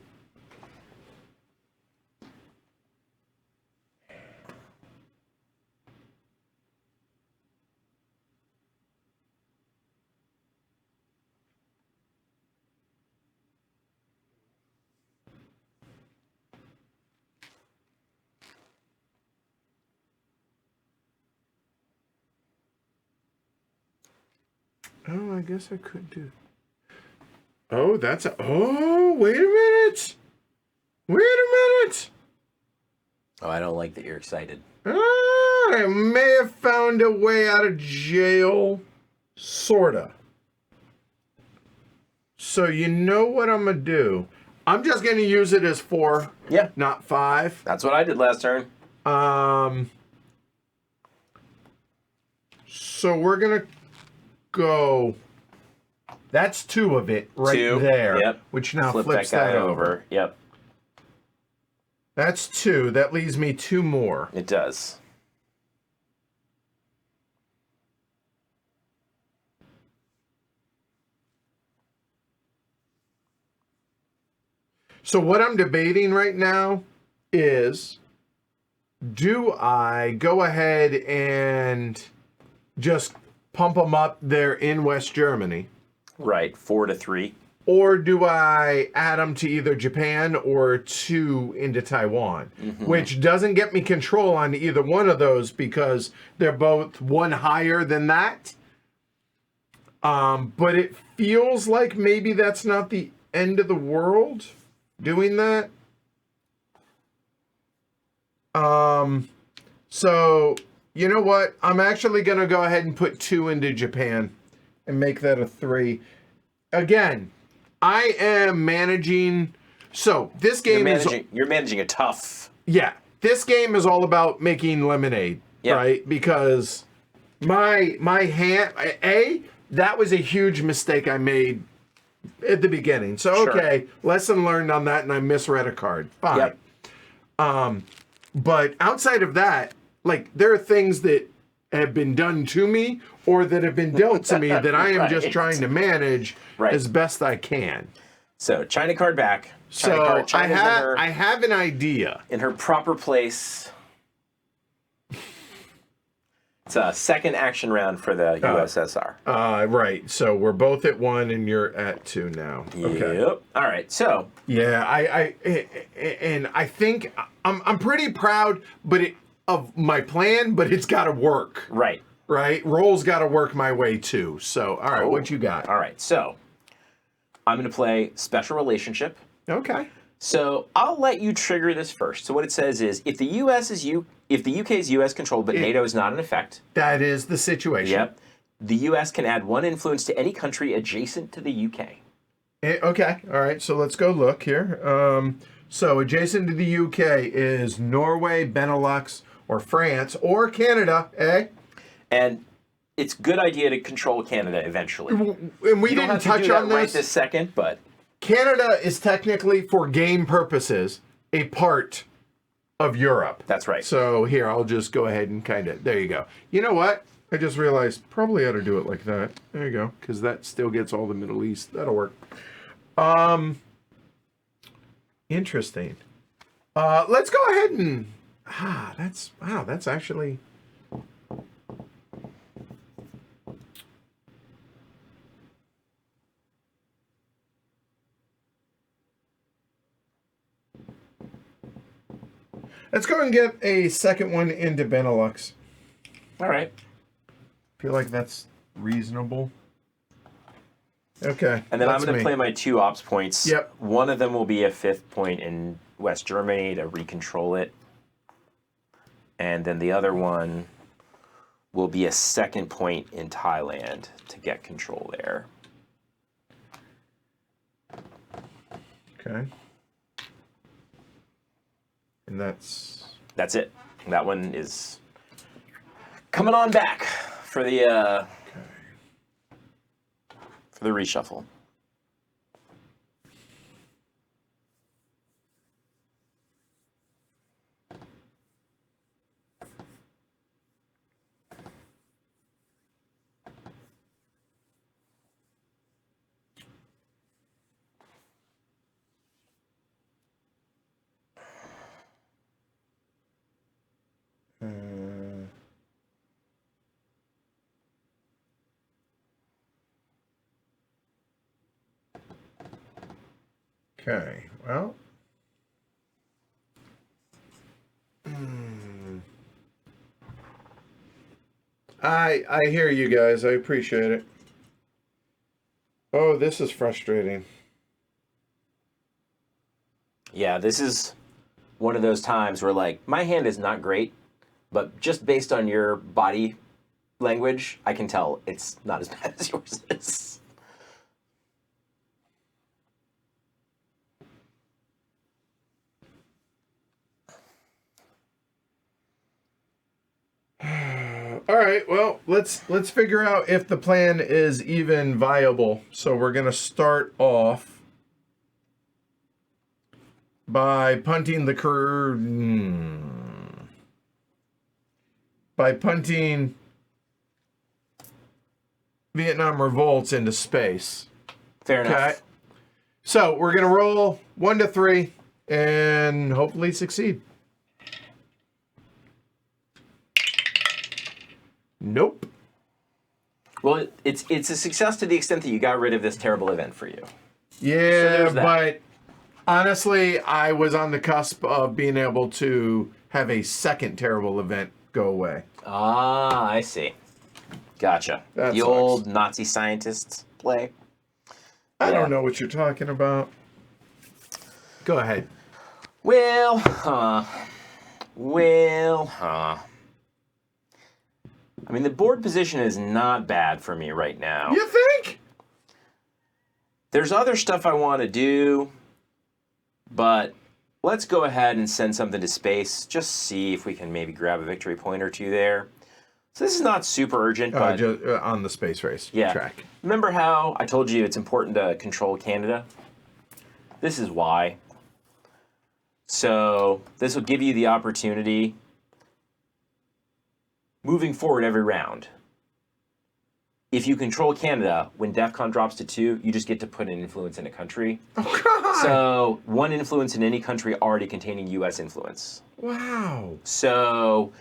oh, I guess I could do. Oh, that's a. Oh, wait a minute. Wait a minute. Oh, I don't like that you're excited. I may have found a way out of jail. Sorta. So you know what I'm going to do? I'm just going to use it as 4, Yeah. not 5. That's what I did last turn. So we're going to go... That's 2 of it right 2. there. Yep. Which now Flip flips that guy that over. Yep. That's 2. That leaves me 2 more. It does. So what I'm debating right now is, do I go ahead and just pump them up there in West Germany? Right, 4-3. Or do I add them to either Japan or 2 into Taiwan? Which doesn't get me control on either one of those because they're both 1 higher than that. But it feels like maybe that's not the end of the world doing that. So, you know what? I'm actually going to go ahead and put 2 into Japan and make that a 3. Again, I am managing. So this game You're managing a tough. Yeah, this game is all about making lemonade, right? Because my hand, that was a huge mistake I made at the beginning. So okay, lesson learned on that, and I misread a card. Fine. Yep. But outside of that, like there are things that have been done to me or that have been dealt to me that I am just trying to manage as best I can. So China card back. China I have an idea. In her proper place. It's a second action round for the USSR. Right. So we're both at 1 and you're at 2 now. Okay. Yep. All right. So. Yeah, I think I'm pretty proud, of my plan, but it's got to work. Right. Right. Roll's got to work my way too. So, all right, what you got? All right. So, I'm going to play Special Relationship. Okay. So I'll let you trigger this first. So what it says is, if the UK is U.S. controlled but NATO is not in effect. That is the situation. Yep. The U.S. can add 1 influence to any country adjacent to the UK. Okay. All right. So let's go look here. So adjacent to the UK is Norway, Benelux, or France, or Canada, eh? And it's a good idea to control Canada eventually. And we didn't touch on this right this second, but Canada is technically, for game purposes, a part of Europe. That's right. So here, I'll just go ahead and there you go. You know what? I just realized probably ought to do it like that. There you go, because that still gets all the Middle East. That'll work. Interesting. Let's go ahead and that's actually. Let's go and get a second one into Benelux. All right. Feel like that's reasonable. Okay. And then I'm going to play my 2 ops points. Yep. One of them will be a 5th point in West Germany to recontrol it. And then the other one will be a 2nd point in Thailand to get control there. Okay. And that's it. That one is coming on back for the reshuffle. Okay, well. I hear you guys. I appreciate it. Oh, this is frustrating. Yeah, this is one of those times where, like, my hand is not great, but just based on your body language, I can tell it's not as bad as yours is. right. Well, let's figure out if the plan is even viable. So we're gonna start off by punting by punting Vietnam revolts into space. Fair enough. So we're gonna roll 1 to 3 and hopefully succeed. Nope. Well, it's a success to the extent that you got rid of this terrible event for you. Yeah, but honestly, I was on the cusp of being able to have a second terrible event go away. Ah, I see. Gotcha. That the sucks. old Nazi scientists play. I don't know what you're talking about. Go ahead. Well, I mean, the board position is not bad for me right now. You think? There's other stuff I want to do, but let's go ahead and send something to space. Just see if we can maybe grab a victory point or two there. So this is not super urgent, but Just, on the space race track. Remember how I told you it's important to control Canada? This is why. So this will give you the opportunity, moving forward every round. If you control Canada, when DEFCON drops to 2, you just get to put an influence in a country. Oh, God! So 1 influence in any country already containing U.S. influence. Wow. So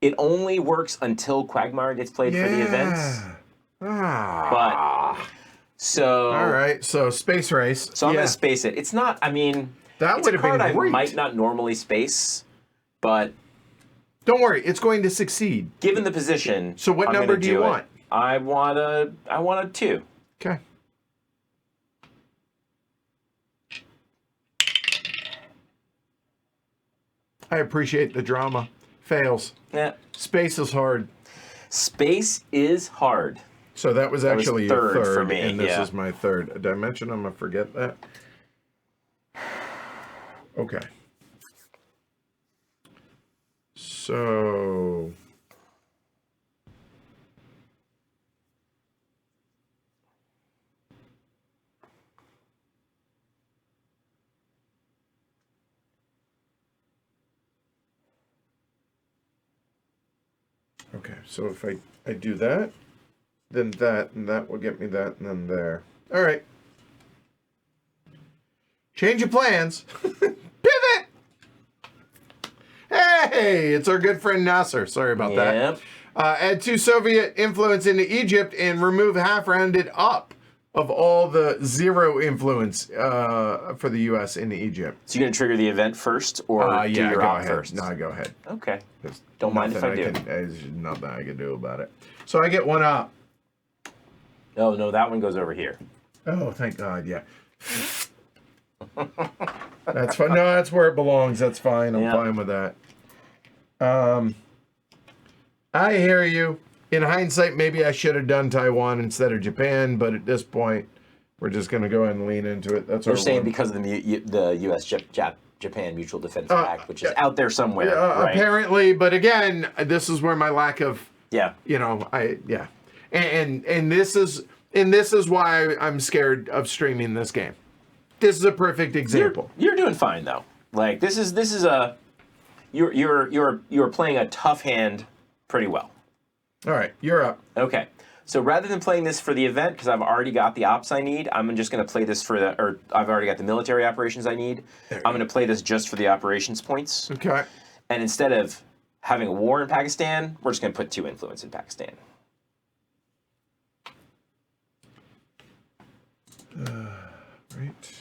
it only works until Quagmire gets played for the events. But so all right, so space race. So I'm gonna space it. It's not. I mean, that would have been great. I might not normally space, but don't worry, it's going to succeed. Given the position. So what number do you want? I want a 2. Okay. I appreciate the drama. Fails. Yeah. Space is hard. Space is hard. So that was actually your third for me, and this is my third. Did I mention I'm gonna forget that? Okay. So okay, so if I do that, then that, and that will get me that, and then there. All right. Change of plans. Pivot! Hey, it's our good friend Nasser. Sorry about that. Add 2 Soviet influence into Egypt and remove half rounded up of all the 0 influence for the U.S. into Egypt. So you're going to trigger the event first, or do your op first? No, go ahead. Okay. Don't mind if I do. There's nothing I can do about it. So I get 1 op. No, that one goes over here. Oh, thank God, yeah. That's fine. No, that's where it belongs. That's fine. I'm fine with that. I hear you. In hindsight, maybe I should have done Taiwan instead of Japan, but at this point, we're just going to go ahead and lean into it. That's You're saying because of the U.S. Japan Mutual Defense Pact, which is out there somewhere, right? Apparently, but again, this is where my lack of and this is why I'm scared of streaming this game. This is a perfect example. You're doing fine though. Like this is a you're playing a tough hand pretty well. All right, you're up. Okay. So rather than playing this for the event, because I've already got the ops I need, I'm just going to play this or I've already got the military operations I need. I'm going to play this just for the operations points. Okay. And instead of having a war in Pakistan, we're just going to put 2 influence in Pakistan. Right.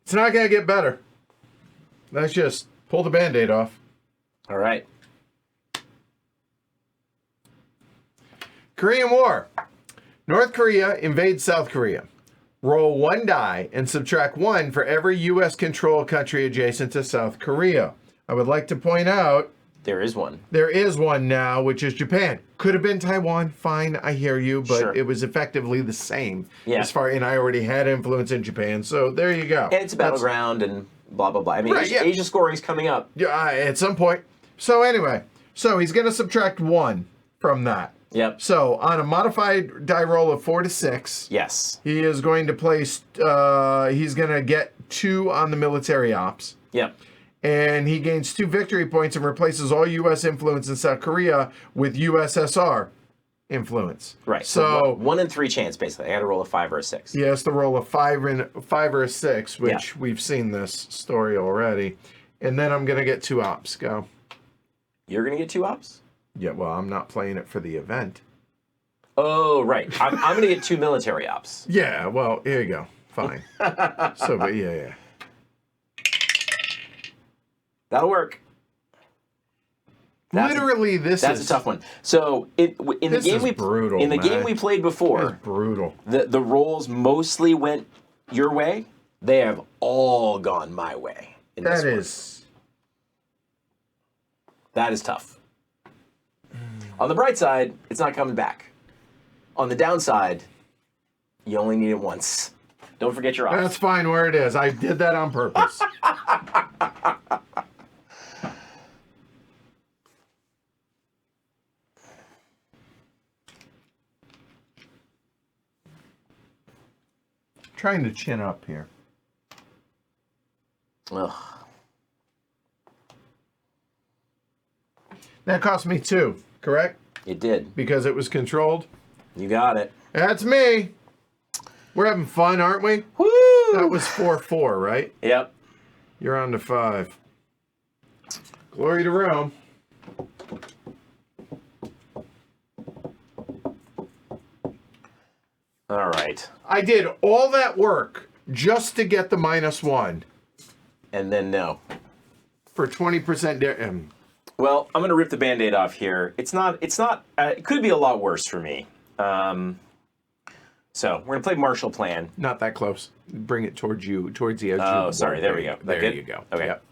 It's not going to get better. Let's just pull the Band-Aid off. All right. Korean War. North Korea invades South Korea. Roll 1 die and subtract 1 for every U.S. controlled country adjacent to South Korea. I would like to point out There is one. There is one now, which is Japan. Could have been Taiwan. Fine, I hear you, but Sure. it was effectively the same. Yeah. And I already had influence in Japan, so there you go. And it's a battleground and blah, blah, blah. I mean, Right, yeah. Asia scoring's coming up. Yeah, at some point. So anyway, he's going to subtract 1 from that. Yep. So on a modified die roll of 4 to 6, Yes. he is going to place. He's going to get 2 on the military ops. Yep. And he gains 2 victory points and replaces all U.S. influence in South Korea with USSR influence. Right. So 1 in 3 chance, basically. I got to roll a 5 or a 6. he has to roll a 5 or a 6, which we've seen this story already. And then I'm going to get 2 ops. Go. You're going to get 2 ops? Yeah, well, I'm not playing it for the event. Oh, right. I'm going to get 2 military ops. Yeah, well, here you go. Fine. But yeah. That'll work. Literally, that's a tough one. So in the game we played It's before, brutal. the rolls mostly went your way. They have all gone my way. That is tough. On the bright side, it's not coming back. On the downside, you only need it once. Don't forget your ops. That's fine where it is. I did that on purpose. Trying to chin up here. Ugh. That cost me 2, correct? It did. Because it was controlled. You got it. That's me. We're having fun, aren't we? Woo! That was 4-4, right? Yep. You're on to 5. Glory to Rome. All right. I did all that work just to get the -1 And then no. for 20%. Well, I'm going to rip the Band-Aid off here. It's not, it could be a lot worse for me. So we're going to play Marshall Plan. Not that close. Bring it towards you, towards the edge. Oh, sorry. There we go. There Good? you go. Okay. Yep.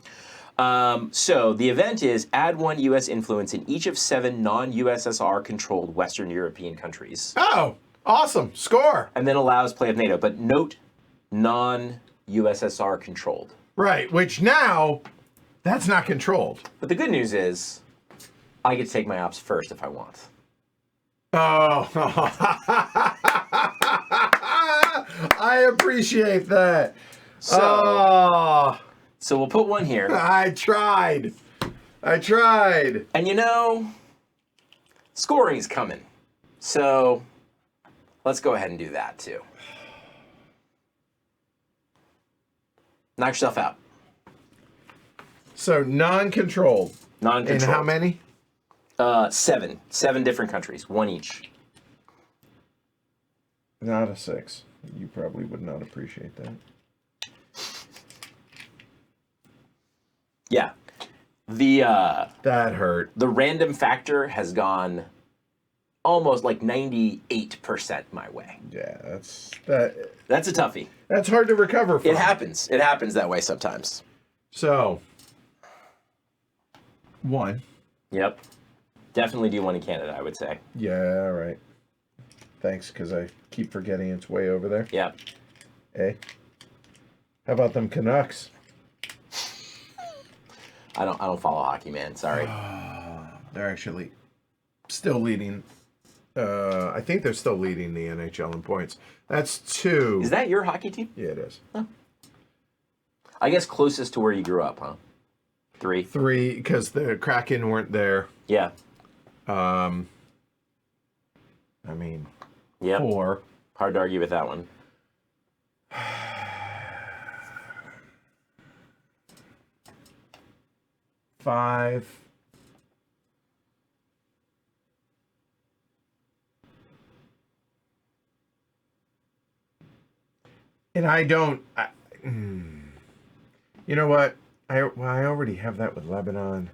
So the event is add 1 U.S. influence in each of 7 non-USSR controlled Western European countries. Oh, awesome. Score. And then allows play of NATO, but note non-USSR controlled. Right, which now, that's not controlled. But the good news is I get to take my ops first if I want. Oh. I appreciate that. So we'll put 1 here. I tried. And you know, scoring's coming. So let's go ahead and do that too. Knock yourself out. So non-controlled. Non-controlled. And how many? 7. 7 different countries. 1 each. Not a 6. You probably would not appreciate that. Yeah. That hurt. The random factor has gone almost like 98% my way. Yeah, That's a toughie. that's hard to recover from. It happens. It happens that way sometimes. So 1. Yep. Definitely do 1 in Canada, I would say. Yeah, all right. Thanks, because I keep forgetting it's way over there. Yep. Hey, how about them Canucks? I don't follow hockey, man. Sorry. They're actually still leading. I think they're still leading the NHL in points. That's 2. Is that your hockey team? Yeah, it is. I guess closest to where you grew up, huh? 3. 3, because the Kraken weren't there. Yeah. I mean, Yep. 4. Hard to argue with that one. 5. And I don't. You know what? I already have that with Lebanon.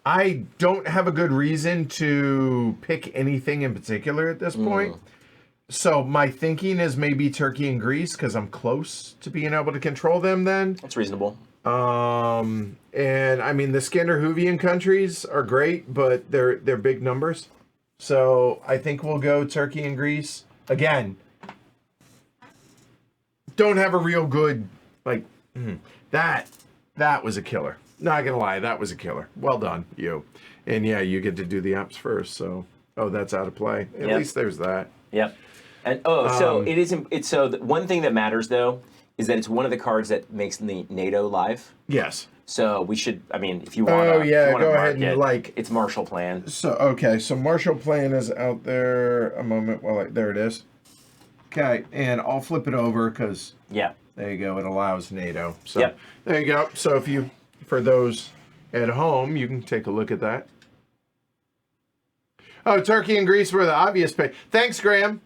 I don't have a good reason to pick anything in particular at this point. So my thinking is maybe Turkey and Greece because I'm close to being able to control them then. That's reasonable. And I mean the Scandinavian countries are great, but they're big numbers. So I think we'll go Turkey and Greece. Again, don't have a real good that was a killer. Not gonna lie, that was a killer. Well done, you. And yeah, you get to do the ops first, so that's out of play. At least there's that. Yep. And so it isn't. It's so one thing that matters though is that it's one of the cards that makes the NATO live. Yes. So we should. I mean, if you want. Go ahead and it's Marshall Plan. So so Marshall Plan is out there. A moment. Well, there it is. Okay, and I'll flip it over because there you go. It allows NATO. So there you go. So for those at home, you can take a look at that. Oh, Turkey and Greece were the obvious pick. Thanks, Graham.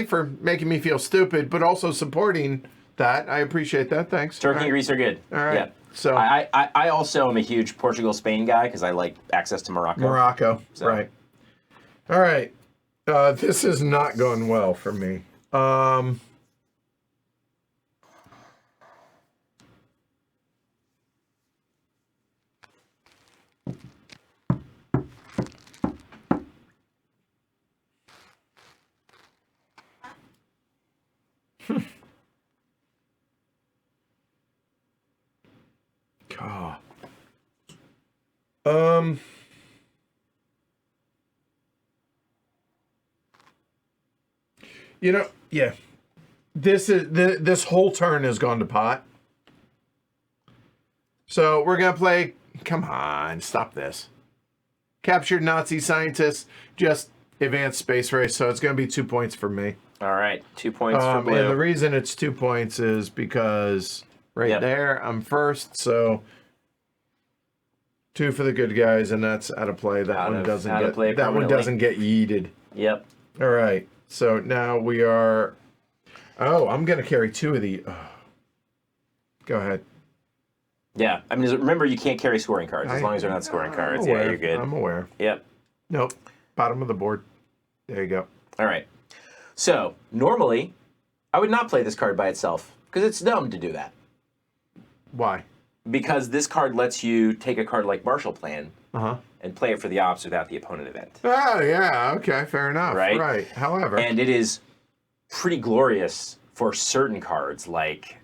For making me feel stupid, but also supporting that. I appreciate that. Thanks. Turkey and Greece are good. All right. Yeah. So I also am a huge Portugal Spain guy because I like access to Morocco. So. Right. All right. This is not going well for me. This whole turn has gone to pot. So we're gonna play. Come on, stop this. Captured Nazi scientists, just advanced space race. So it's gonna be 2 points for me. All right, 2 points for blue. And the reason it's 2 points is because there I'm first. So 2 for the good guys, and that's out of play. That one doesn't get yeeted. Yep. All right. So now we are. Oh, I'm gonna carry 2 of the. Go ahead. Yeah, I mean, remember you can't carry scoring cards as long as they're not scoring cards. Aware. Yeah, you're good. I'm aware. Yep. Nope. Bottom of the board. There you go. All right. So normally, I would not play this card by itself because it's dumb to do that. Why? Because this card lets you take a card like Marshall Plan and play it for the ops without the opponent event. Oh, yeah. Okay, fair enough. Right. However. And it is pretty glorious for certain cards like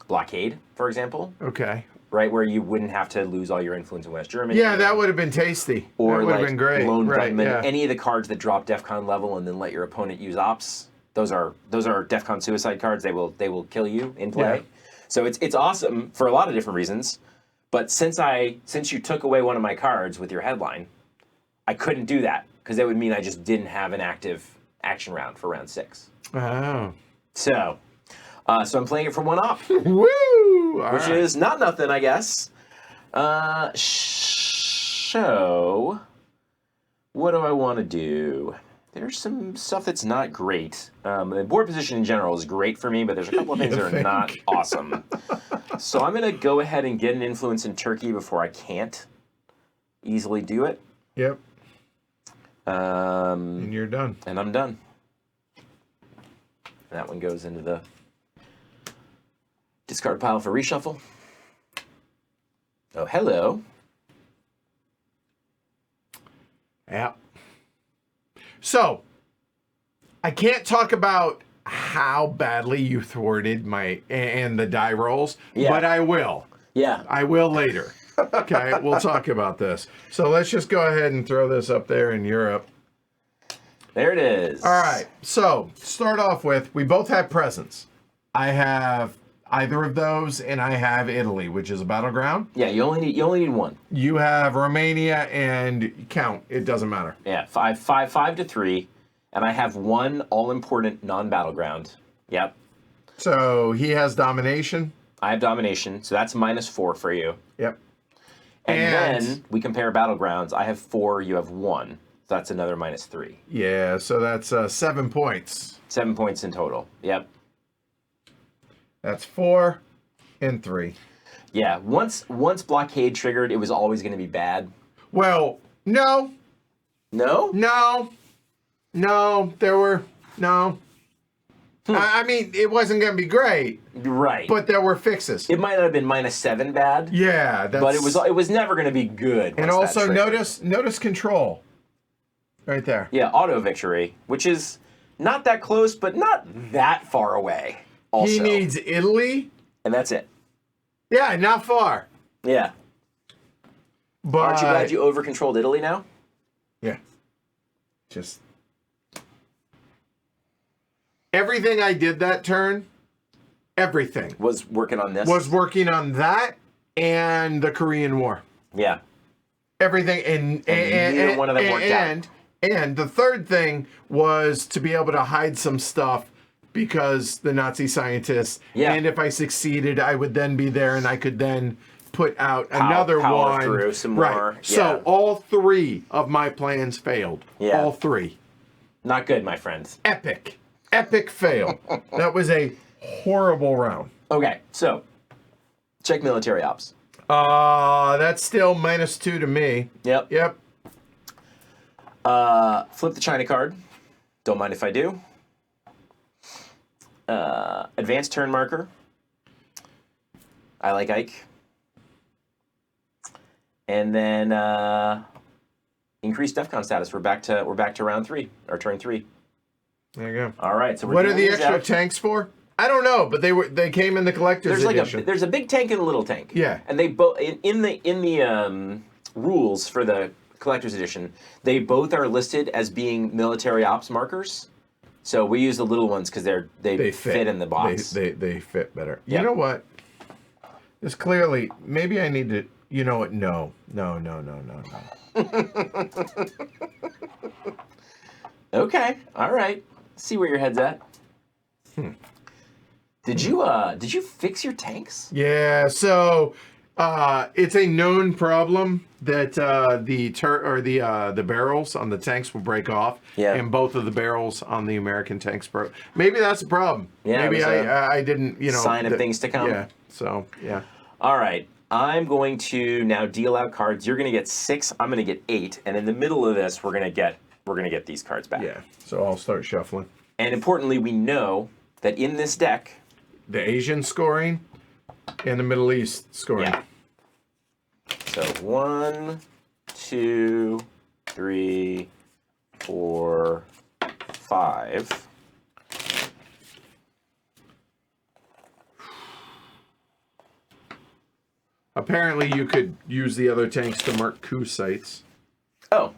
Blockade, for example. Okay. Right, where you wouldn't have to lose all your influence in West Germany. Yeah, that would have been tasty. Or that would have been great. Lone Gunman, any of the cards that drop DEFCON level and then let your opponent use ops. Those are DEFCON suicide cards. They will kill you in play. Yeah. So it's awesome for a lot of different reasons. But since you took away one of my cards with your headline, I couldn't do that because that would mean I just didn't have an active action round for round 6. Oh. So I'm playing it for 1 op. Woo! Which is not nothing, I guess. So what do I want to do? There's some stuff that's not great. The board position in general is great for me, but there's a couple of things that are not awesome. So I'm going to go ahead and get an influence in Turkey before I can't easily do it. Yep. And you're done. And I'm done. That one goes into the discard pile for reshuffle. Oh, hello. Yeah. So, I can't talk about how badly you thwarted and the die rolls, but I will. Yeah. I will later. Okay, we'll talk about this. So let's just go ahead and throw this up there in Europe. There it is. All right. So, start off with, we both have presents. I have either of those, and I have Italy, which is a battleground. Yeah, you only need one. You have Romania and count. It doesn't matter. Yeah, 5 to 3, and I have one all-important non-battleground. Yep. So he has domination. I have domination, so that's -4 for you. Yep. And then we compare battlegrounds. I have 4, you have 1. So that's another -3. Yeah, so that's 7 points. 7 points in total. Yep. That's 4 and 3. Yeah, once blockade triggered, it was always going to be bad. Well, no. No? There were no. I mean, it wasn't going to be great, Right. but there were fixes. It might not have been -7 bad. Yeah, that's, But it was never going to be good. And once that also triggered. notice control. Right there. Yeah, auto victory, which is not that close, but not that far away. Also. He needs Italy. And that's it. Yeah, not far. Yeah. But Aren't you glad you over-controlled Italy now? yeah. Just everything I did that turn, everything Was working on this? was working on that and the Korean War. Yeah. Everything and neither one of them worked out. And the third thing was to be able to hide some stuff because the Nazi scientists. Yeah. And if I succeeded, I would then be there and I could then put out another power one. through some right. more. So Yeah. all three of my plans failed. Yeah. All three. Not good, my friends. Epic fail. That was a horrible round. Okay, so check military ops. That's still -2 to me. Yep. Yep. Flip the China card. Don't mind if I do. Advanced turn marker. I like Ike. And then increased DEFCON status. We're back to round 3 or turn 3. There you go. All right. So we're What are doing the these extra out. tanks for? I don't know, but they came in the collector's edition. There's a big tank and a little tank. Yeah. And they both in the rules for the collector's edition, they both are listed as being military ops markers. So we use the little ones because they fit in the box. They fit better. Yeah. You know what? There's clearly maybe I need to. You know what? No. Okay. All right. See where your head's at. Did you fix your tanks? Yeah. So it's a known problem that the barrels on the tanks will break off. Yeah. And both of the barrels on the American tanks broke. Maybe that's a problem. Yeah, Maybe it was I didn't. sign of things to come. Yeah. So yeah. All right. I'm going to now deal out cards. You're going to get 6. I'm going to get 8. And in the middle of this, we're going to get these cards back. Yeah. So I'll start shuffling. And importantly, we know that in this deck, The Asian scoring and the Middle East scoring. yeah. So 1, 2, 3, 4, 5. Apparently, you could use the other tanks to mark coup sites. Oh,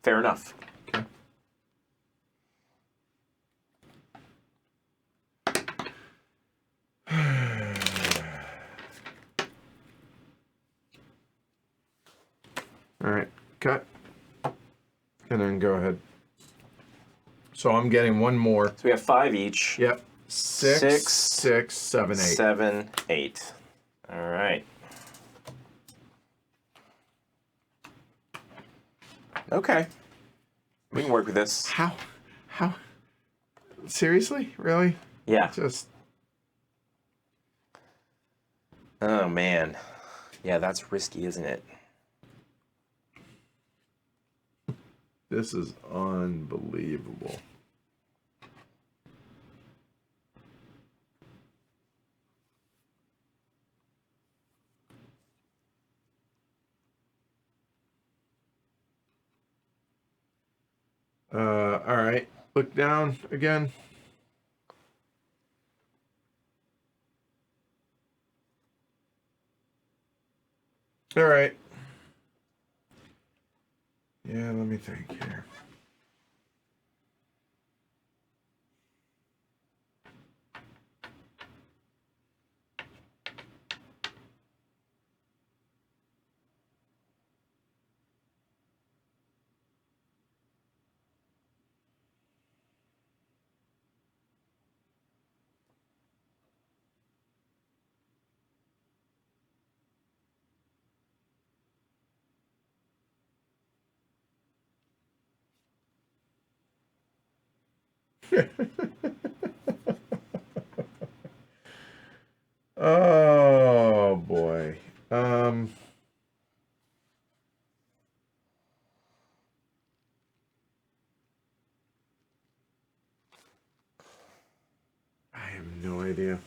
fair enough. All right, cut. And then go ahead. So I'm getting one more. So we have 5 each. Yep. 6, 7, 8. 7, 8. All right. Okay. We can work with this. How? Seriously? Really? Yeah. Just. Oh, man. Yeah, that's risky, isn't it? This is unbelievable. All right. Look down again. All right. Yeah, let me think here. Oh boy. idea.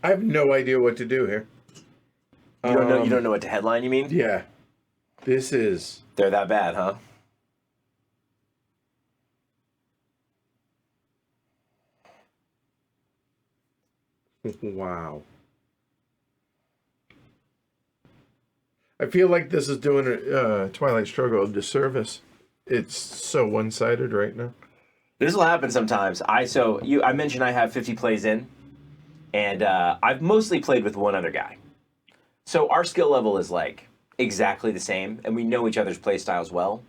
I have no idea what to do here. You don't know. You don't know what to headline. You mean? Yeah. This is... They're that bad, huh? Wow. I feel like this is doing Twilight Struggle a disservice. It's so one-sided right now. This will happen sometimes. I mentioned I have 50 plays in, and I've mostly played with one other guy. So our skill level is like exactly the same, and we know each other's play styles well.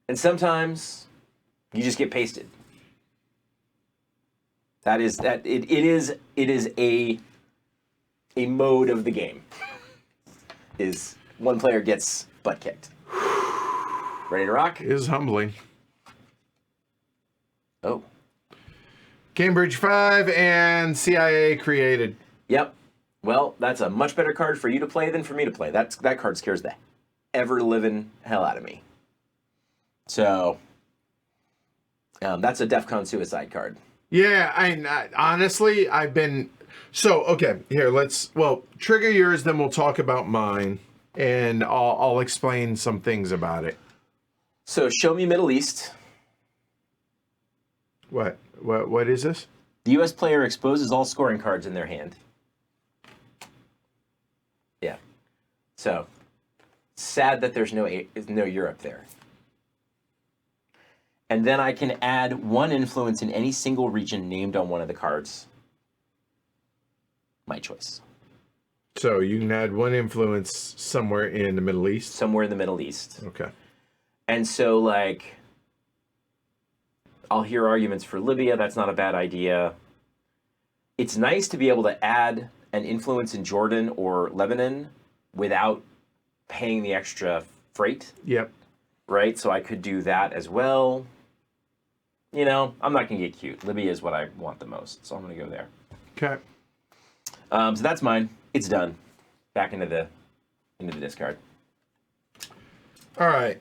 And sometimes you just get pasted. It is a mode of the game. Is one player gets butt kicked. Ready to rock? It is humbling. Oh. Cambridge 5 and CIA created. Yep. Well, that's a much better card for you to play than for me to play. That card scares the ever-living hell out of me. So, that's a DEFCON suicide card. Yeah, honestly, I've been... So, okay, here, trigger yours, then we'll talk about mine, and I'll explain some things about it. So, show me Middle East. What is this? The U.S. player exposes all scoring cards in their hand. Yeah. So, sad that there's no Europe there. And then I can add one influence in any single region named on one of the cards. My choice. So you can add one influence somewhere in the Middle East? Somewhere in the Middle East. Okay. And so, like, I'll hear arguments for Libya. That's not a bad idea. It's nice to be able to add an influence in Jordan or Lebanon without paying the extra freight. Yep. Right? So I could do that as well. You know, I'm not going to get cute. Libya is what I want the most, so I'm going to go there. Okay. So that's mine. It's done. Back into the discard. All right.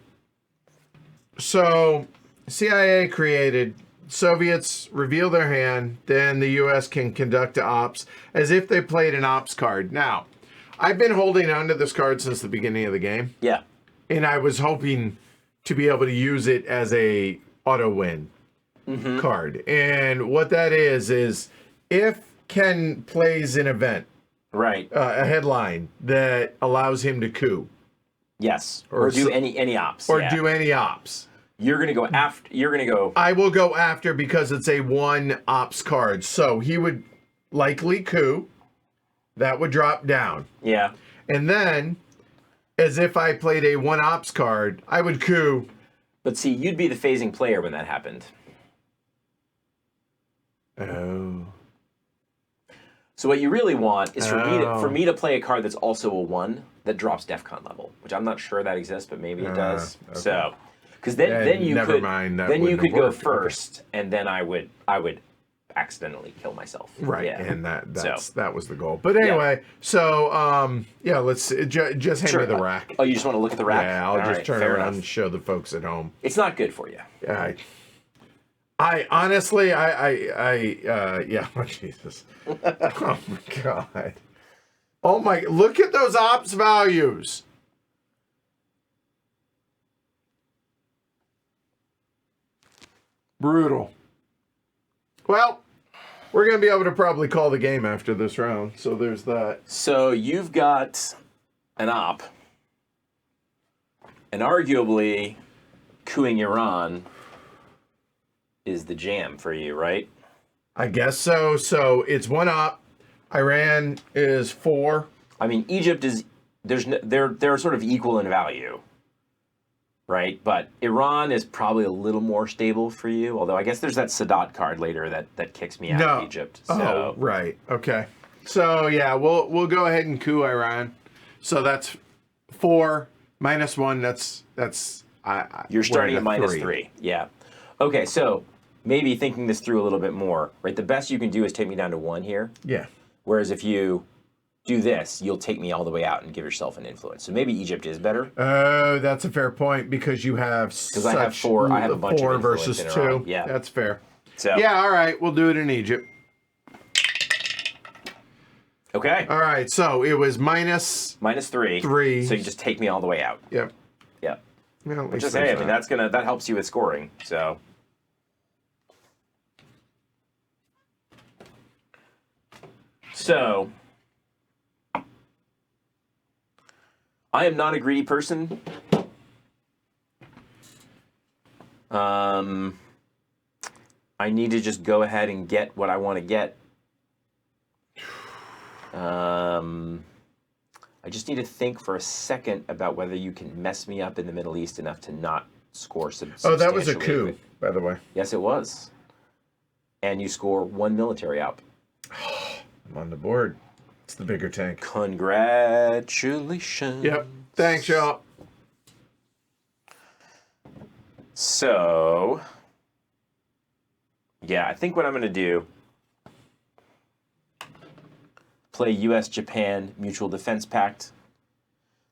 So CIA created. Soviets reveal their hand. Then the U.S. can conduct ops as if they played an ops card. Now, I've been holding on to this card since the beginning of the game. Yeah. And I was hoping to be able to use it as a auto win card. And what that is if Ken plays an event, right, a headline that allows him to coup. Yes. Or do any ops. Or do any ops. You're going to go after. You're going to go. I will go after because it's a one ops card. So he would likely coup. That would drop down. Yeah. And then, as if I played a one ops card, I would coup. But see, you'd be the phasing player when that happened. Oh. So what you really want is for me to play a card that's also a 1 that drops DEFCON level, which I'm not sure that exists, but maybe it does. Okay. So, because then you could go first, and then I would accidentally kill myself. Right, yeah. And that was the goal. But anyway, so let's just hand me the rack. Oh, you just want to look at the rack? Yeah, I'll just turn around and show the folks at home. It's not good for you. Yeah. I honestly, yeah, oh, Jesus. Oh my God. Oh my, look at those ops values. Brutal. Well, we're going to be able to probably call the game after this round, so there's that. So you've got an op, and arguably, cooing Iran is the jam for you, right? I guess so. So it's one op. Iran is 4. I mean, Egypt is they're sort of equal in value, right? But Iran is probably a little more stable for you. Although I guess there's that Sadat card later that kicks me out of Egypt. So. Oh, right. Okay. So yeah, we'll go ahead and coup Iran. So that's 4 minus 1. That's You're starting at we're -3. Yeah. Okay, so maybe thinking this through a little bit more, right? The best you can do is take me down to 1 here. Yeah. Whereas if you do this, you'll take me all the way out and give yourself an influence. So maybe Egypt is better. Oh, that's a fair point because you have I have 4. I have a bunch of 4 influence versus in a 2. row. Yeah. That's fair. So Yeah, all right. We'll do it in Egypt. okay. All right. So it was -3. 3. So you just take me all the way out. Yep. Yep. Well, Which is, hey, I mean, that helps you with scoring. So. So, I am not a greedy person. I need to just go ahead and get what I want to get. I just need to think for a second about whether you can mess me up in the Middle East enough to not score Oh, that was a substantially coup, with- by the way. Yes, it was. And you score 1 military op. I'm on the board. It's the bigger tank. Congratulations. Yep. Thanks, y'all. So, yeah, I think what I'm going to do, play U.S.-Japan Mutual Defense Pact.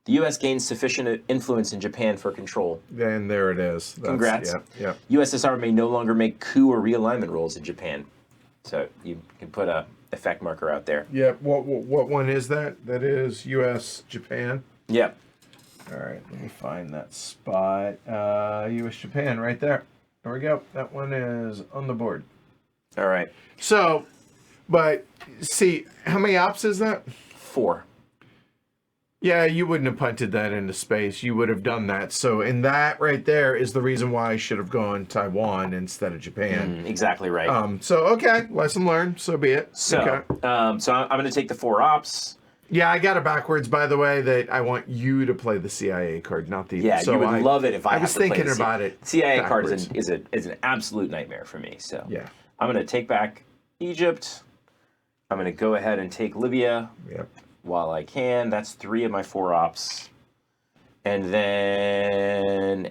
The U.S. gains sufficient influence in Japan for control. And there it is. Congrats. Yeah. USSR may no longer make coup or realignment rolls in Japan. So you can put a effect marker out there. Yep. What one is that? That is U.S. Japan. Yep. All right. Let me find that spot. U.S. Japan right there. There we go. That one is on the board. All right. So, but see, how many ops is that? 4. Yeah, you wouldn't have punted that into space. You would have done that. So, and that right there is the reason why I should have gone Taiwan instead of Japan. Exactly right. So okay, lesson learned. So be it. So, okay. so I'm going to take the 4 ops. Yeah, I got it backwards, by the way, that I want you to play the CIA card, not the... Yeah, so you would love it if I had was to play thinking the about it CIA card backwards. is an absolute nightmare for me. So Yeah. I'm going to take back Egypt. I'm going to go ahead and take Libya Yep. while I can. That's 3 of my 4 ops. And then...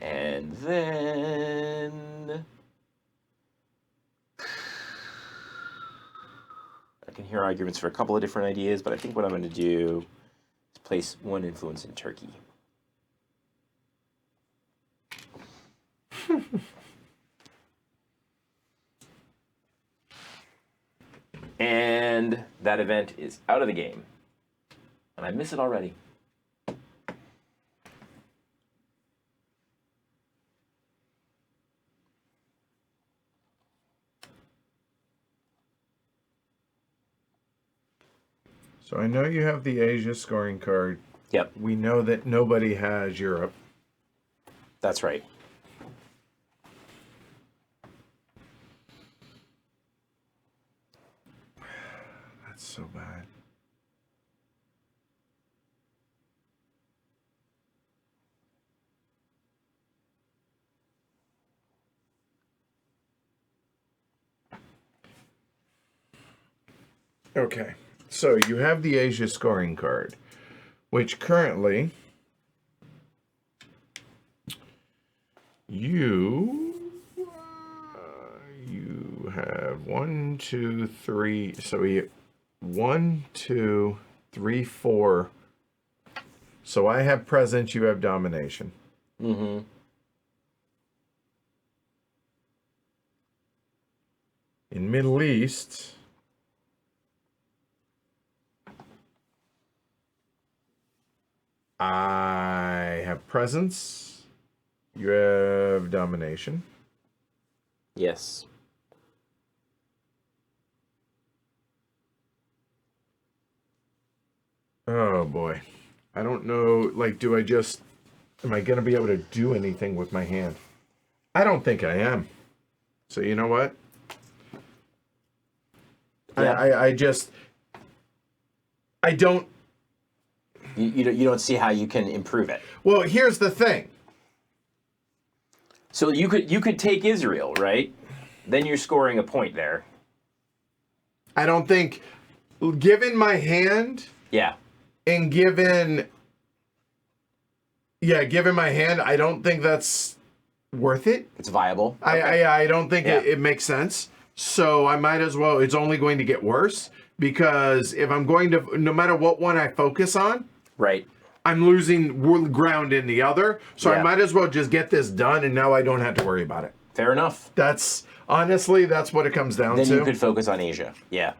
I can hear arguments for a couple of different ideas, but I think what I'm going to do is place 1 influence in Turkey. And that event is out of the game. And I miss it already. So I know you have the Asia scoring card. Yep, We know that nobody has Europe. that's right. That's so bad. Okay, so you have the Asia scoring card, which currently you have 1, 2, 3. So we 1, 2, 3, 4. So I have presence. You have domination. Mm-hmm. In Middle East, I have presence. You have domination. Yes. Oh boy. I don't know, like, am I going to be able to do anything with my hand? I don't think I am. So you know what? Yeah. I don't. You don't see how you can improve it. Well, here's the thing. So you could take Israel, right? Then you're scoring a point there. I don't think, given my hand Yeah. and given Yeah, given my hand, I don't think that's worth it. It's viable. I don't think it makes sense. So I might as well. It's only going to get worse because if I'm going to, no matter what one I focus on, Right. I'm losing ground in the other. So I might as well just get this done, and now I don't have to worry about it. Fair enough. That's honestly, that's what it comes down to. Then you could focus on Asia. Yeah.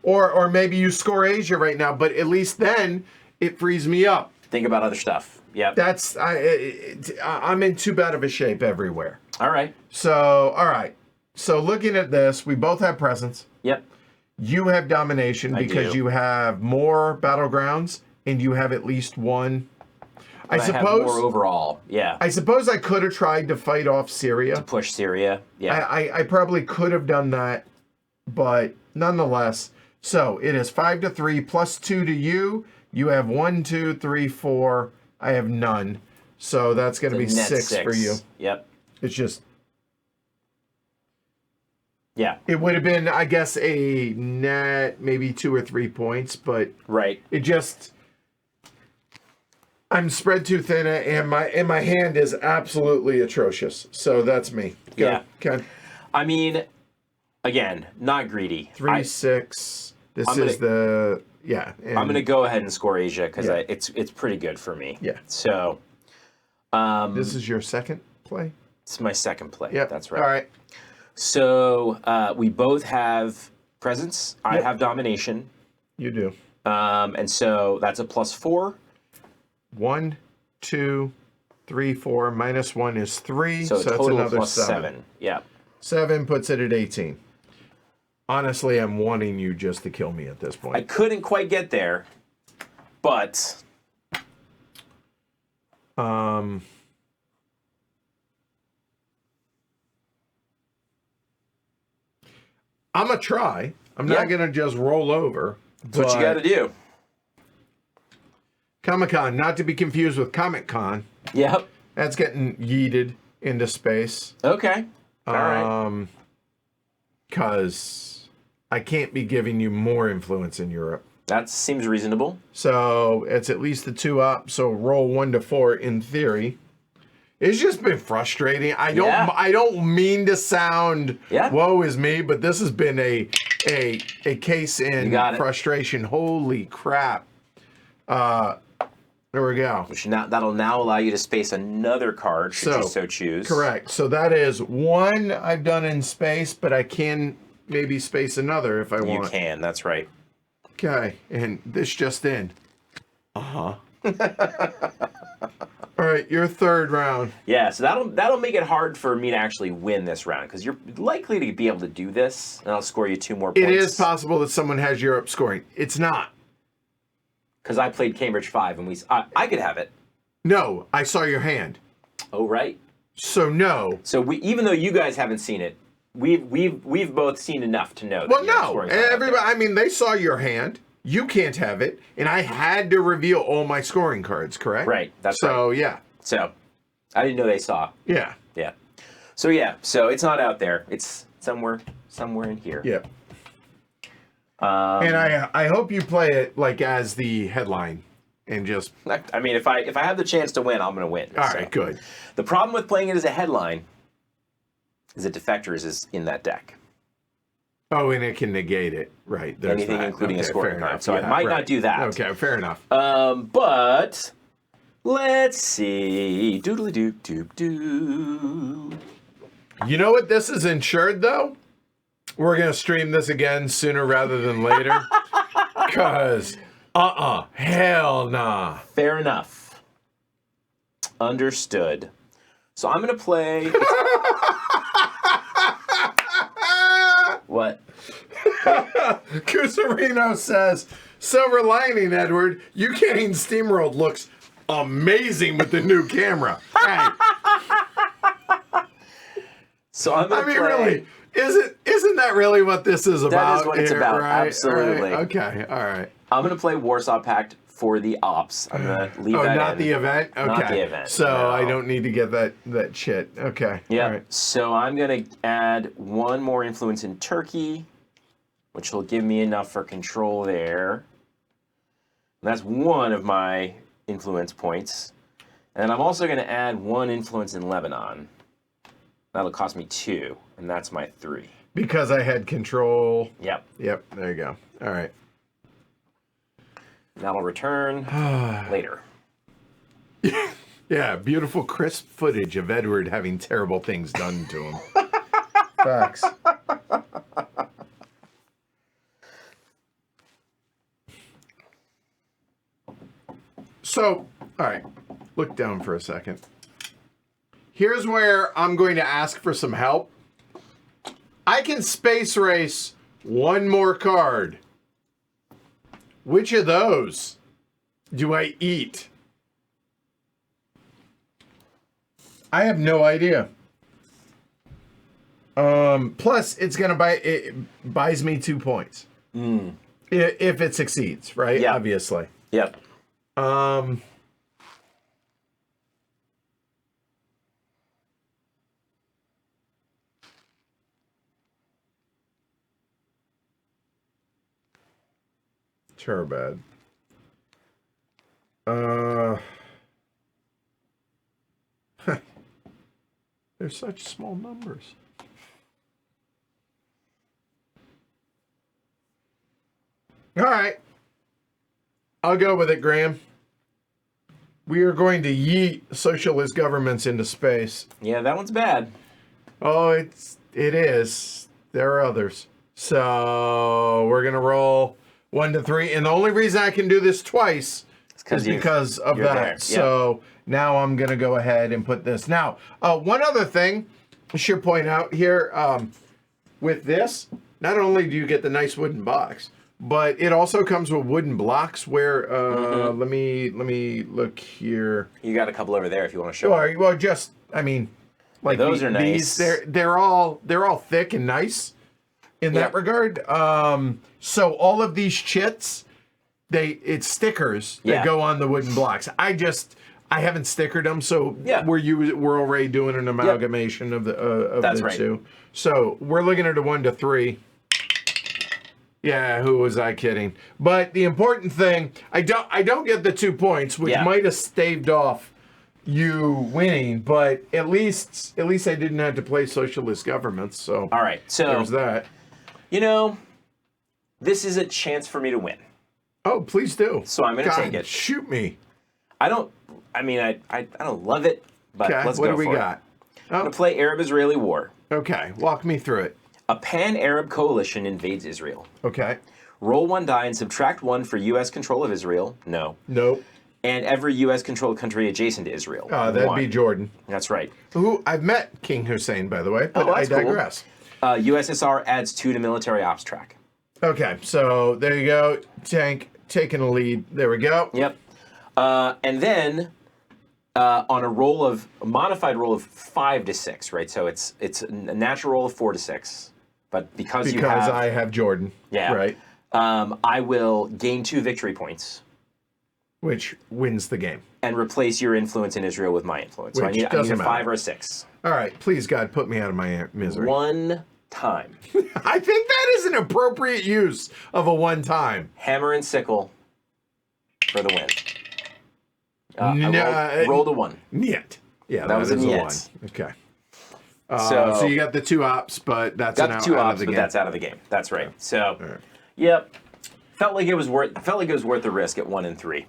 Or maybe you score Asia right now, but at least then it frees me up. Think about other stuff. Yeah. That's I'm in too bad of a shape everywhere. All right. So all right. So looking at this, we both have presence. Yep. You have domination because you have more battlegrounds and you have at least one. I have more overall. Yeah. I suppose I could have tried to fight off Syria. Push Syria. Yeah. I probably could have done that, but nonetheless. So it is 5-3 plus 2 to you. You have 1, 2, 3, 4. I have none. So that's going to be 6 for you. Yep. It's just. Yeah. It would have been, I guess, a net maybe 2 or 3 points, but right. It just. I'm spread too thin, and my hand is absolutely atrocious. So that's me. Go. Yeah. Okay. I mean, again, not greedy. 3, 6. This is the I'm gonna go ahead and score Asia because it's pretty good for me. Yeah. So. This is your second play. It's my second play. Yep. That's right. All right. So we both have presence. I have domination. You do. And so that's a +4. 1, 2, 3, 4. Minus 1 is 3. So that's total another +7. Yeah. 7 puts it at 18. Honestly, I'm wanting you just to kill me at this point. I couldn't quite get there, but I'm gonna try. I'm not gonna just roll over. That's what you got to do. Comic-Con, not to be confused with Comic-Con. Yep. That's getting yeeted into space. Okay. All right. Because I can't be giving you more influence in Europe. That seems reasonable. So it's at least the 2 up. So roll 1 to 4 in theory. It's just been frustrating. I don't mean to sound woe is me, but this has been a case in frustration. Holy crap. There we go. That'll now allow you to space another card should you so choose. Correct. So that is 1 I've done in space, but I can maybe space another if I want. You can, that's right. Okay, and this just in. Uh-huh. All right, your third round. Yeah, so that'll make it hard for me to actually win this round because you're likely to be able to do this, and I'll score you 2 more points. It is possible that someone has Europe scoring. It's not. Because I played Cambridge 5, and I could have it. No, I saw your hand. Oh, right. So no. So even though you guys haven't seen it, we've both seen enough to know. Well, no, everybody. I mean, they saw your hand. You can't have it, and I had to reveal all my scoring cards. Correct. Right. That's right. So yeah. So I didn't know they saw. Yeah. Yeah. So yeah. So it's not out there. It's somewhere in here. Yeah. And I hope you play it like as the headline, and just. I mean, if I have the chance to win, I'm going to win. All right. Good. The problem with playing it as a headline is that Defectors is in that deck. Oh, and it can negate it, right? There's anything, including a scoring card. So I might not do that. Okay, fair enough. But let's see. Doodly doop doop doo. You know what? This is insured though. We're gonna stream this again sooner rather than later. Cause hell nah. Fair enough. Understood. So I'm gonna play. What? Cusarino says, Silver Lining, Edward, UK SteamWorld looks amazing with the new camera. Hey. So I'm gonna play... really, isn't that really what this is about? That is what it's about, right? absolutely. Right. Okay, all right. I'm gonna play Warsaw Pact for the ops. I'm gonna leave that not in. the event? Okay. Not the event. So no. I don't need to get that shit. Okay. Yeah. All right. So I'm gonna add 1 more influence in Turkey, which will give me enough for control there. And that's 1 of my influence points. And I'm also going to add 1 influence in Lebanon. That'll cost me 2, and that's my 3. Because I had control. Yep. Yep, there you go. All right. That'll return later. Yeah, beautiful crisp footage of Edward having terrible things done to him. Facts. So, all right, look down for a second. Here's where I'm going to ask for some help. I can space race 1 more card. Which of those do I eat? I have no idea. Plus, it's gonna buys me 2 points if it succeeds, right? Yeah. Obviously. Yep. Turbad. They're such small numbers. All right. I'll go with it, Graham. We are going to yeet socialist governments into space. Yeah, that one's bad. Oh, it is. There are others. So we're gonna roll 1 to 3, and the only reason I can do this twice is because of that. There. So now I'm gonna go ahead and put this. Now, one other thing I should point out here with this, not only do you get the nice wooden box, but it also comes with wooden blocks. Where let me look here. You got a couple over there if you want to show them. Well, just I mean, like those are nice. They're all thick and nice in that regard. So all of these chits, it's stickers that go on the wooden blocks. I haven't stickered them, so we're already doing an amalgamation of the two. So we're looking at a 1 to 3. Yeah, who was I kidding? But the important thing, I don't get the 2 points, which might have staved off you winning, but at least I didn't have to play socialist governments. So all right, so there's that. You know, this is a chance for me to win. Oh, please do. So I'm going to take it. Shoot me. I don't love it, but let's go for it. What do we got? I'm going to play Arab-Israeli War. Okay, walk me through it. A pan-Arab coalition invades Israel. Okay. Roll 1 die and subtract 1 for U.S. control of Israel. No. Nope. And every U.S.-controlled country adjacent to Israel. That'd be Jordan. That's right. Who I've met King Hussein, by the way, but I digress. Cool. USSR adds 2 to military ops track. Okay, so there you go. Tank taking a lead. There we go. Yep. And then on a modified roll of 5 to 6, right? So it's a natural roll of 4 to 6, but because I have Jordan. Yeah. Right. I will gain 2 victory points, which wins the game, and replace your influence in Israel with my influence. So I need a 5 or a 6. All right, please God, put me out of my misery. 1 time. I think that is an appropriate use of a 1 time. Hammer and sickle for the win. I rolled a 1. Niet. Yeah, that was a niet. 1. Okay. So you got the 2 ops, but that's got the 2 ops, but that's out of the game. That's right. So, yep. Felt like it was worth the risk at 1 and 3.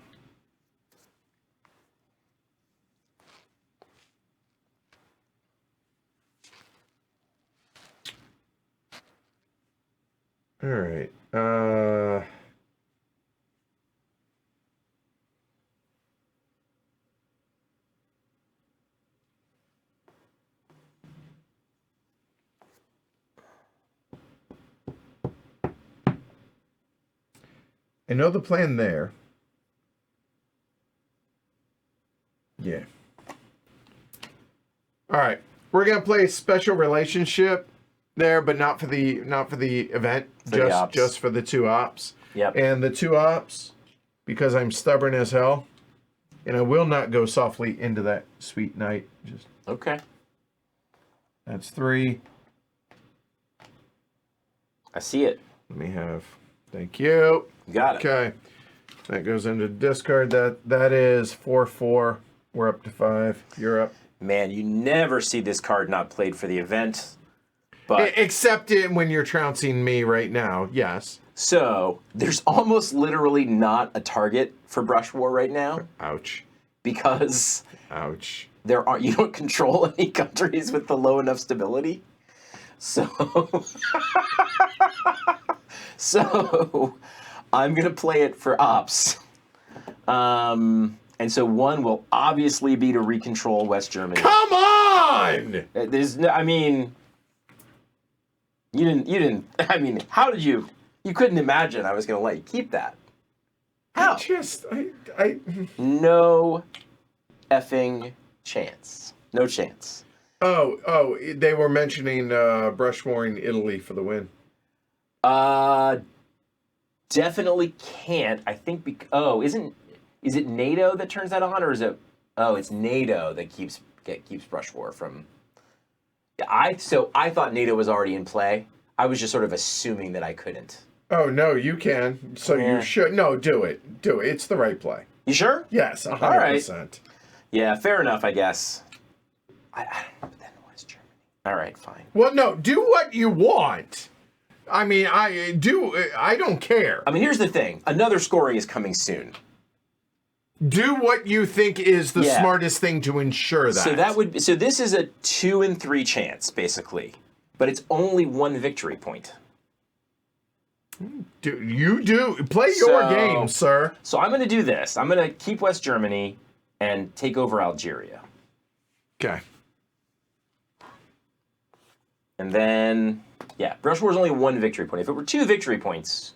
All right. I know the plan there. Yeah. All right. We're gonna play a special relationship there, but not for the event. Just for the 2 ops. Yep. And the 2 ops, because I'm stubborn as hell, and I will not go softly into that sweet night. Just okay. That's 3. I see it. Let me have. Thank you. Got it. Okay. That goes into discard. That is 4/4. We're up to 5. You're up. Man, you never see this card not played for the event. But Except when you're trouncing me right now, yes. so there's almost literally not a target for Brush War right now Ouch. because Ouch. you don't control any countries with the low enough stability. So so I'm gonna play it for ops. And so one will obviously be to recontrol West Germany. Come on! There's no, I mean, you didn't, I mean, how did you couldn't imagine I was going to let you keep that. How? No effing chance. No chance. Oh, they were mentioning Brush Warring Italy for the win. Definitely can't. I think, is it NATO that turns that on, or is it? Oh, it's NATO that keeps Brush War from. I thought NATO was already in play. I was just sort of assuming that I couldn't. Oh no, you can. So you should. No, do it. Do it. It's the right play. You sure? Yes, 100%. All right. Yeah, fair enough, I guess. But then West Germany. All right, fine. Well, no, do what you want. I mean, I don't care. I mean, here's the thing. Another scoring is coming soon. Do what you think is the smartest thing to ensure that. So this is a 2 in 3 chance, basically, but it's only 1 victory point. Play your game, sir. So I'm going to do this. I'm going to keep West Germany and take over Algeria. Okay. And then, Brush War is only 1 victory point. If it were 2 victory points,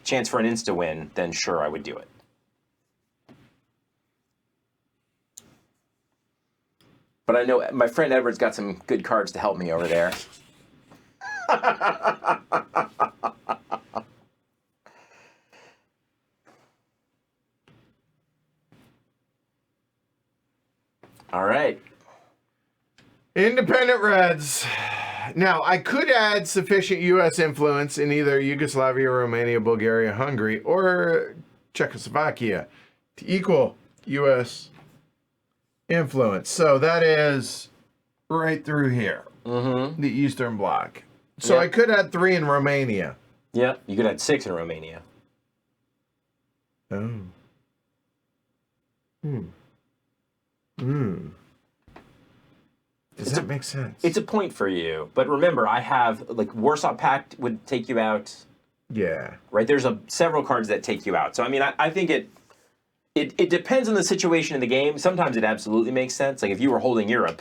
chance for an insta-win, then sure, I would do it. But I know my friend Edward's got some good cards to help me over there. All right. Independent Reds. Now, I could add sufficient U.S. influence in either Yugoslavia, Romania, Bulgaria, Hungary, or Czechoslovakia to equal U.S. influence. So that is right through here, the Eastern Bloc. So I could add 3 in Romania. Yeah, you could add 6 in Romania. Oh. Does that make sense? It's a point for you, but remember, I have Warsaw Pact would take you out. Yeah. Right. There's several cards that take you out. So I mean, I think it depends on the situation in the game. Sometimes it absolutely makes sense. Like if you were holding Europe,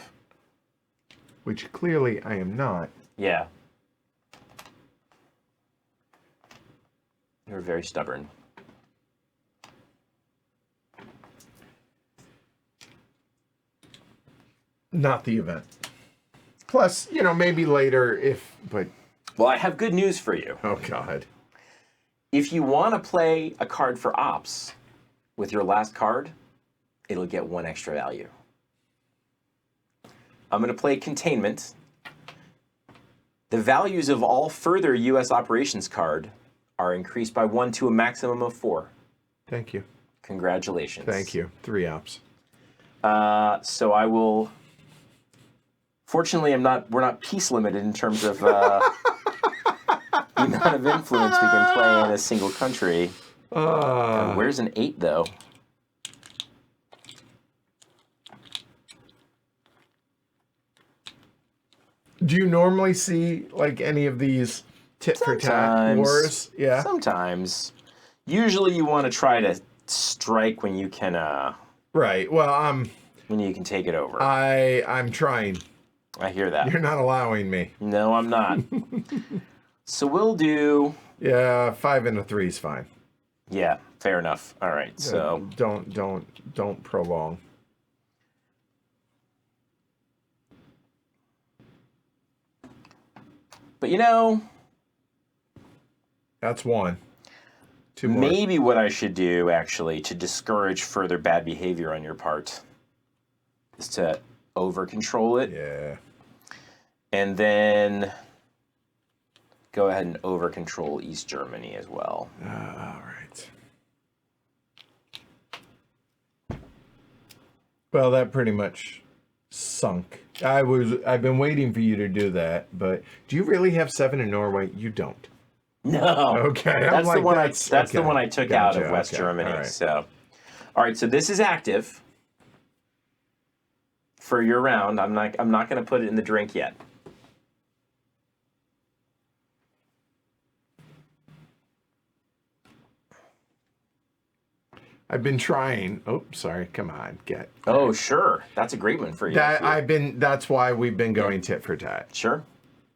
which clearly I am not. Yeah. You're very stubborn. Not the event. Plus, maybe later but... Well, I have good news for you. Oh, God. If you want to play a card for ops with your last card, it'll get 1 extra value. I'm going to play Containment. The values of all further U.S. operations card are increased by 1 to a maximum of 4. Thank you. Congratulations. Thank you. 3 ops. So I will... Fortunately, we're not piece limited in terms of the amount of influence we can play in a single country. Where's an 8, though? Do you normally see, any of these tit-for-tat wars? Yeah. Sometimes. Usually you want to try to strike when you can... Right. Well, when you can take it over. I'm trying. I hear that. You're not allowing me. No, I'm not. So we'll do... Yeah, 5 and a 3 is fine. Yeah, fair enough. All right, so... Don't prolong. But that's 1. 2 more. Maybe what I should do, actually, to discourage further bad behavior on your part, is to over-control it. Yeah. And then go ahead and over-control East Germany as well. All right. Well, that pretty much sunk. I've been waiting for you to do that, but do you really have 7 in Norway? You don't. No. Okay, That's I'm the one. like, That's the okay. one I took Gotcha, out of West okay, Germany. all right. So, all right. So this is active for your round. I'm not going to put it in the drink yet. I've been trying. Oh, sorry. Come on, get. Oh, sure. That's a great one for you. That's why we've been going tit for tat. Sure.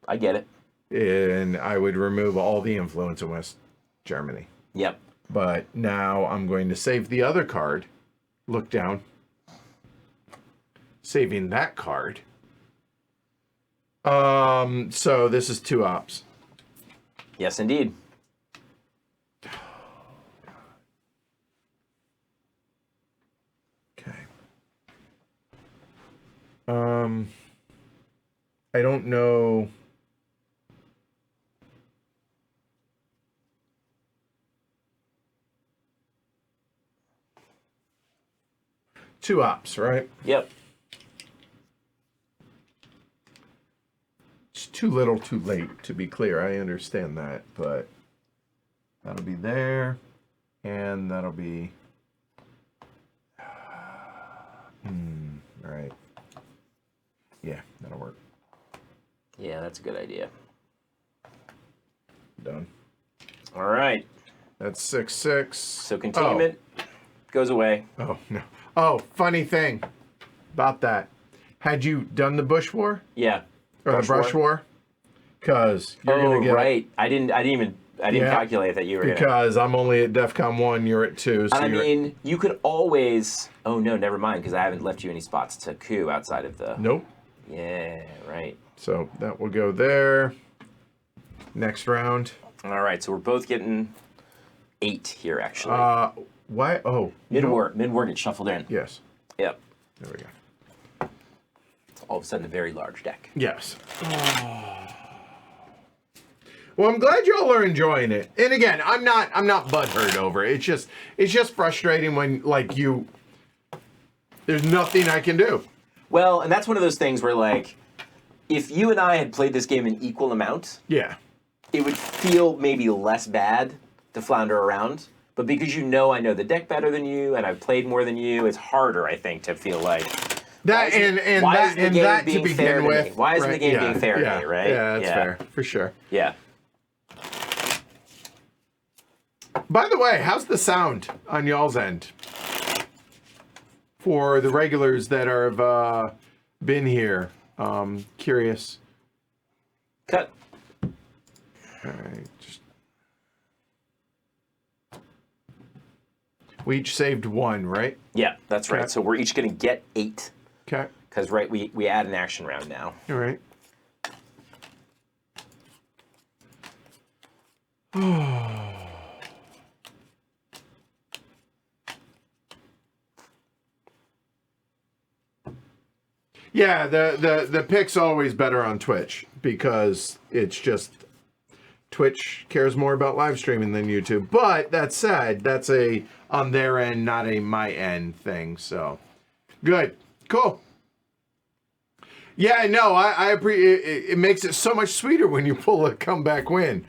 I get it. And I would remove all the influence in West Germany. Yep. But now I'm going to save the other card. Look down. Saving that card. So this is 2 ops. Yes, indeed. Okay. I don't know. Two ops, right? Yep. It's too little, too late, to be clear. I understand that, but that'll be there, and that'll be... all right. Yeah, that'll work. Yeah, that's a good idea. Done. All right. That's 6/6. So containment goes away. Oh, no. Oh, funny thing about that. Had you done the Bush War? Yeah. Or the Brush War? Because you're going to get... right. I didn't calculate that you were because I'm only at DEFCON 1, you're at 2. So I mean, you could always... Oh, no, never mind, because I haven't left you any spots to coup outside of the... Nope. Yeah, right. So that will go there. Next round. All right, so we're both getting 8 here, actually. Why? Oh. Mid-war gets shuffled in. Yes. Yep. There we go. All of a sudden, a very large deck. Yes. Well, I'm glad y'all are enjoying it. And again, I'm not butthurt over it. It's just frustrating when there's nothing I can do. Well, and that's one of those things where if you and I had played this game in equal amount, yeah, it would feel maybe less bad to flounder around. But because I know the deck better than you and I've played more than you, it's harder, I think, to feel like that to begin with. Why isn't the game being fair to me, right? Yeah, that's fair for sure. Yeah. By the way, how's the sound on y'all's end for the regulars that have been here? Curious. Cut. All right. We each saved 1, right? Yeah, that's right. Okay. So we're each going to get 8. Okay. Because, we add an action round now. All right. Yeah, the pick's always better on Twitch because it's just Twitch cares more about live streaming than YouTube. But that said, that's a on their end, not a my end thing. So good, cool. Yeah, no, I appreciate it. It makes it so much sweeter when you pull a comeback win.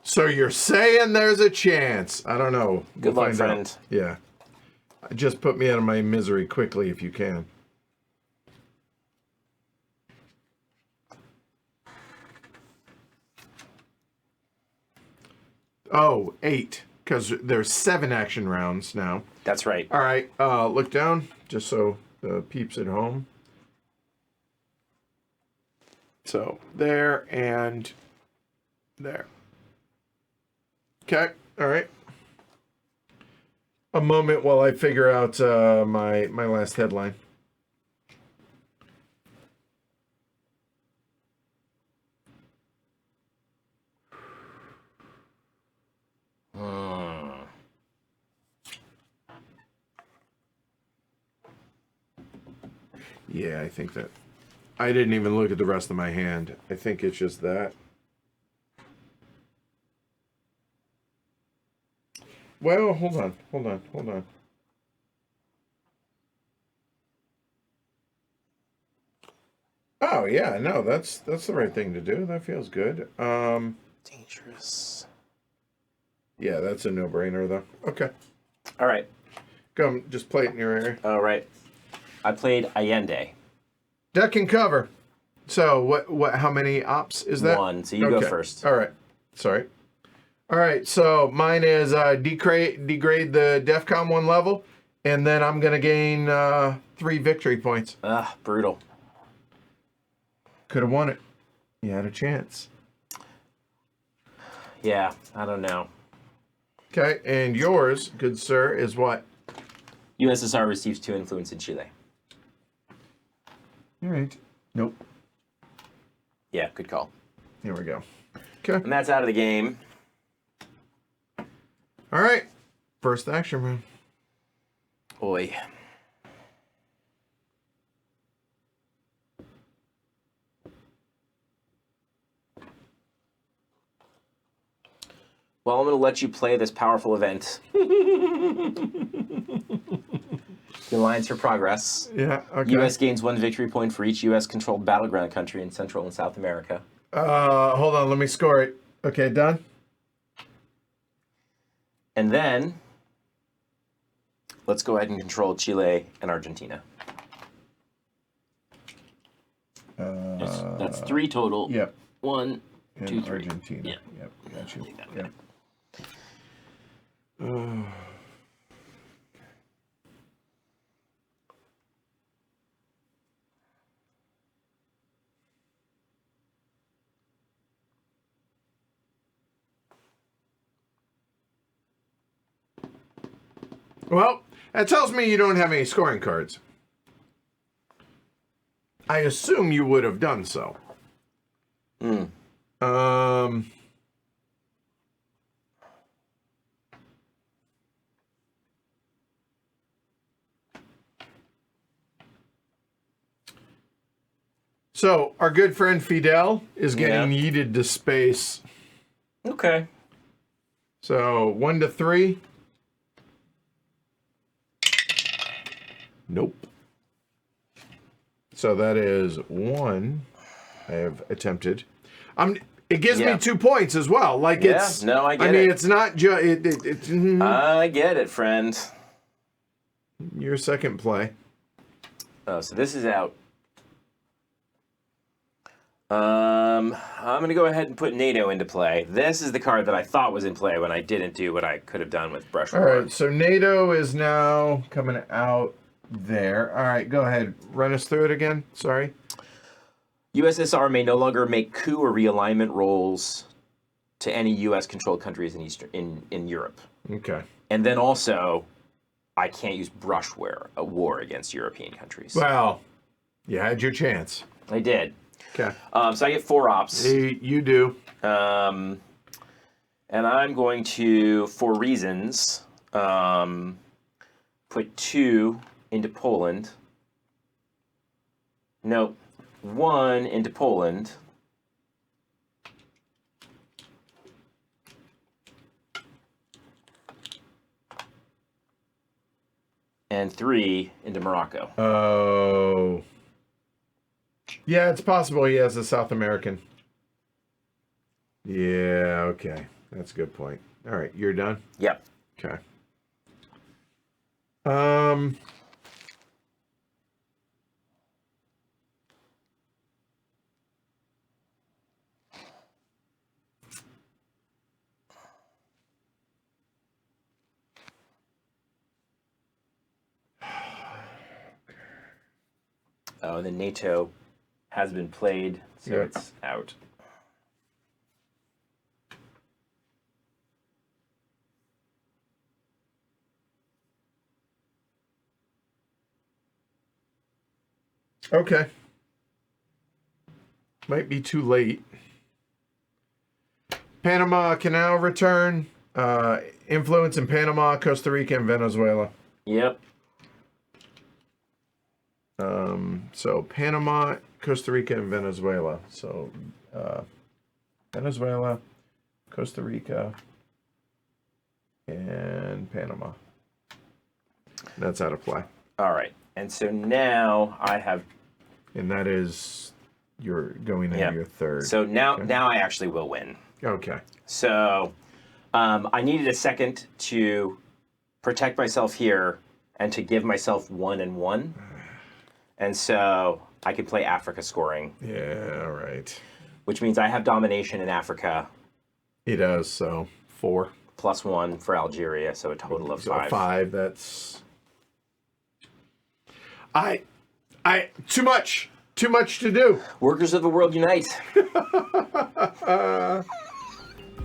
So you're saying there's a chance? I don't know. Good luck, friend. Yeah, just put me out of my misery quickly if you can. Oh, 8, because there's 7 action rounds now. That's right. All right, look down, just so the peeps at home. So, there and there. Okay, all right. A moment while I figure out my last headline. Yeah, I think that... I didn't even look at the rest of my hand. I think it's just that. Well, hold on. yeah, no, that's the right thing to do. That feels good. Dangerous. Yeah, that's a no-brainer though. Okay. All right. Go, just play it in your area. All right. I played Allende. Deck and cover. So what how many ops is that? 1. So you go first. All right. Sorry. All right. So mine is degrade the DEFCON 1 level, and then I'm gonna gain 3 victory points. Brutal. Could have won it. You had a chance. Yeah, I don't know. Okay, and yours, good sir, is what? USSR receives 2 influence in Chile. All right. Nope. Yeah, good call. Here we go. Okay. And that's out of the game. All right. First action round. Oi. Well, I'm going to let you play this powerful event. The Alliance for Progress. Yeah, okay. U.S. gains 1 victory point for each U.S.-controlled battleground country in Central and South America. Hold on, let me score it. Okay, done? And then, let's go ahead and control Chile and Argentina. That's 3 total. Yep. 1, And 2, 3. Argentina. Yeah. Yep, got you. That Yep. Well, that tells me you don't have any scoring cards. I assume you would have done so. So, our good friend Fidel is getting yeeted to space. Okay. So, 1 to 3. Nope. So that is 1. I have attempted. It gives me 2 points as well. Like it's. No, I get it. I mean, it's not just. I get it, friend. Your second play. Oh, so this is out. I'm going to go ahead and put NATO into play. This is the card that I thought was in play when I didn't do what I could have done with Brush All War. right, so NATO is now coming out there. All right, go ahead. Run us through it again. Sorry. USSR may no longer make coup or realignment rolls to any U.S.-controlled countries in Europe. Okay. And then also, I can't use Brush War against European countries. Well, you had your chance. I did. Okay. So I get 4 ops. You do. And I'm going to, for reasons, put 2 into Poland. No, 1 into Poland. And 3 into Morocco. Oh. Yeah, it's possible he has a South American. Yeah, okay. That's a good point. All right, you're done? Yep. Okay. Oh, and then NATO has been played, so it's out. Okay. Might be too late. Panama Canal return. Influence in Panama, Costa Rica, and Venezuela. Yep. So Panama, Costa Rica, and Venezuela. So Venezuela, Costa Rica, and Panama. That's out of play. All right. And so now I have... And that is you're going into Yeah. your third. So now I actually will win. Okay. So I needed a second to protect myself here and to give myself 1 and 1. And so I could play Africa scoring. Yeah, all right. Which means I have domination in Africa. He does, so 4. +1 for Algeria, so a total of 5. 5, that's... Too much to do. Workers of the world unite.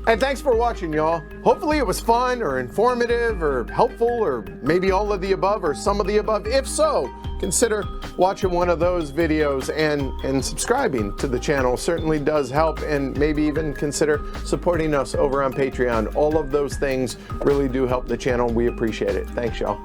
And thanks for watching, y'all. Hopefully it was fun or informative or helpful or maybe all of the above or some of the above. If so, consider watching one of those videos and subscribing to the channel. Certainly does help, and maybe even consider supporting us over on Patreon. All of those things really do help the channel. We appreciate it. Thanks, y'all.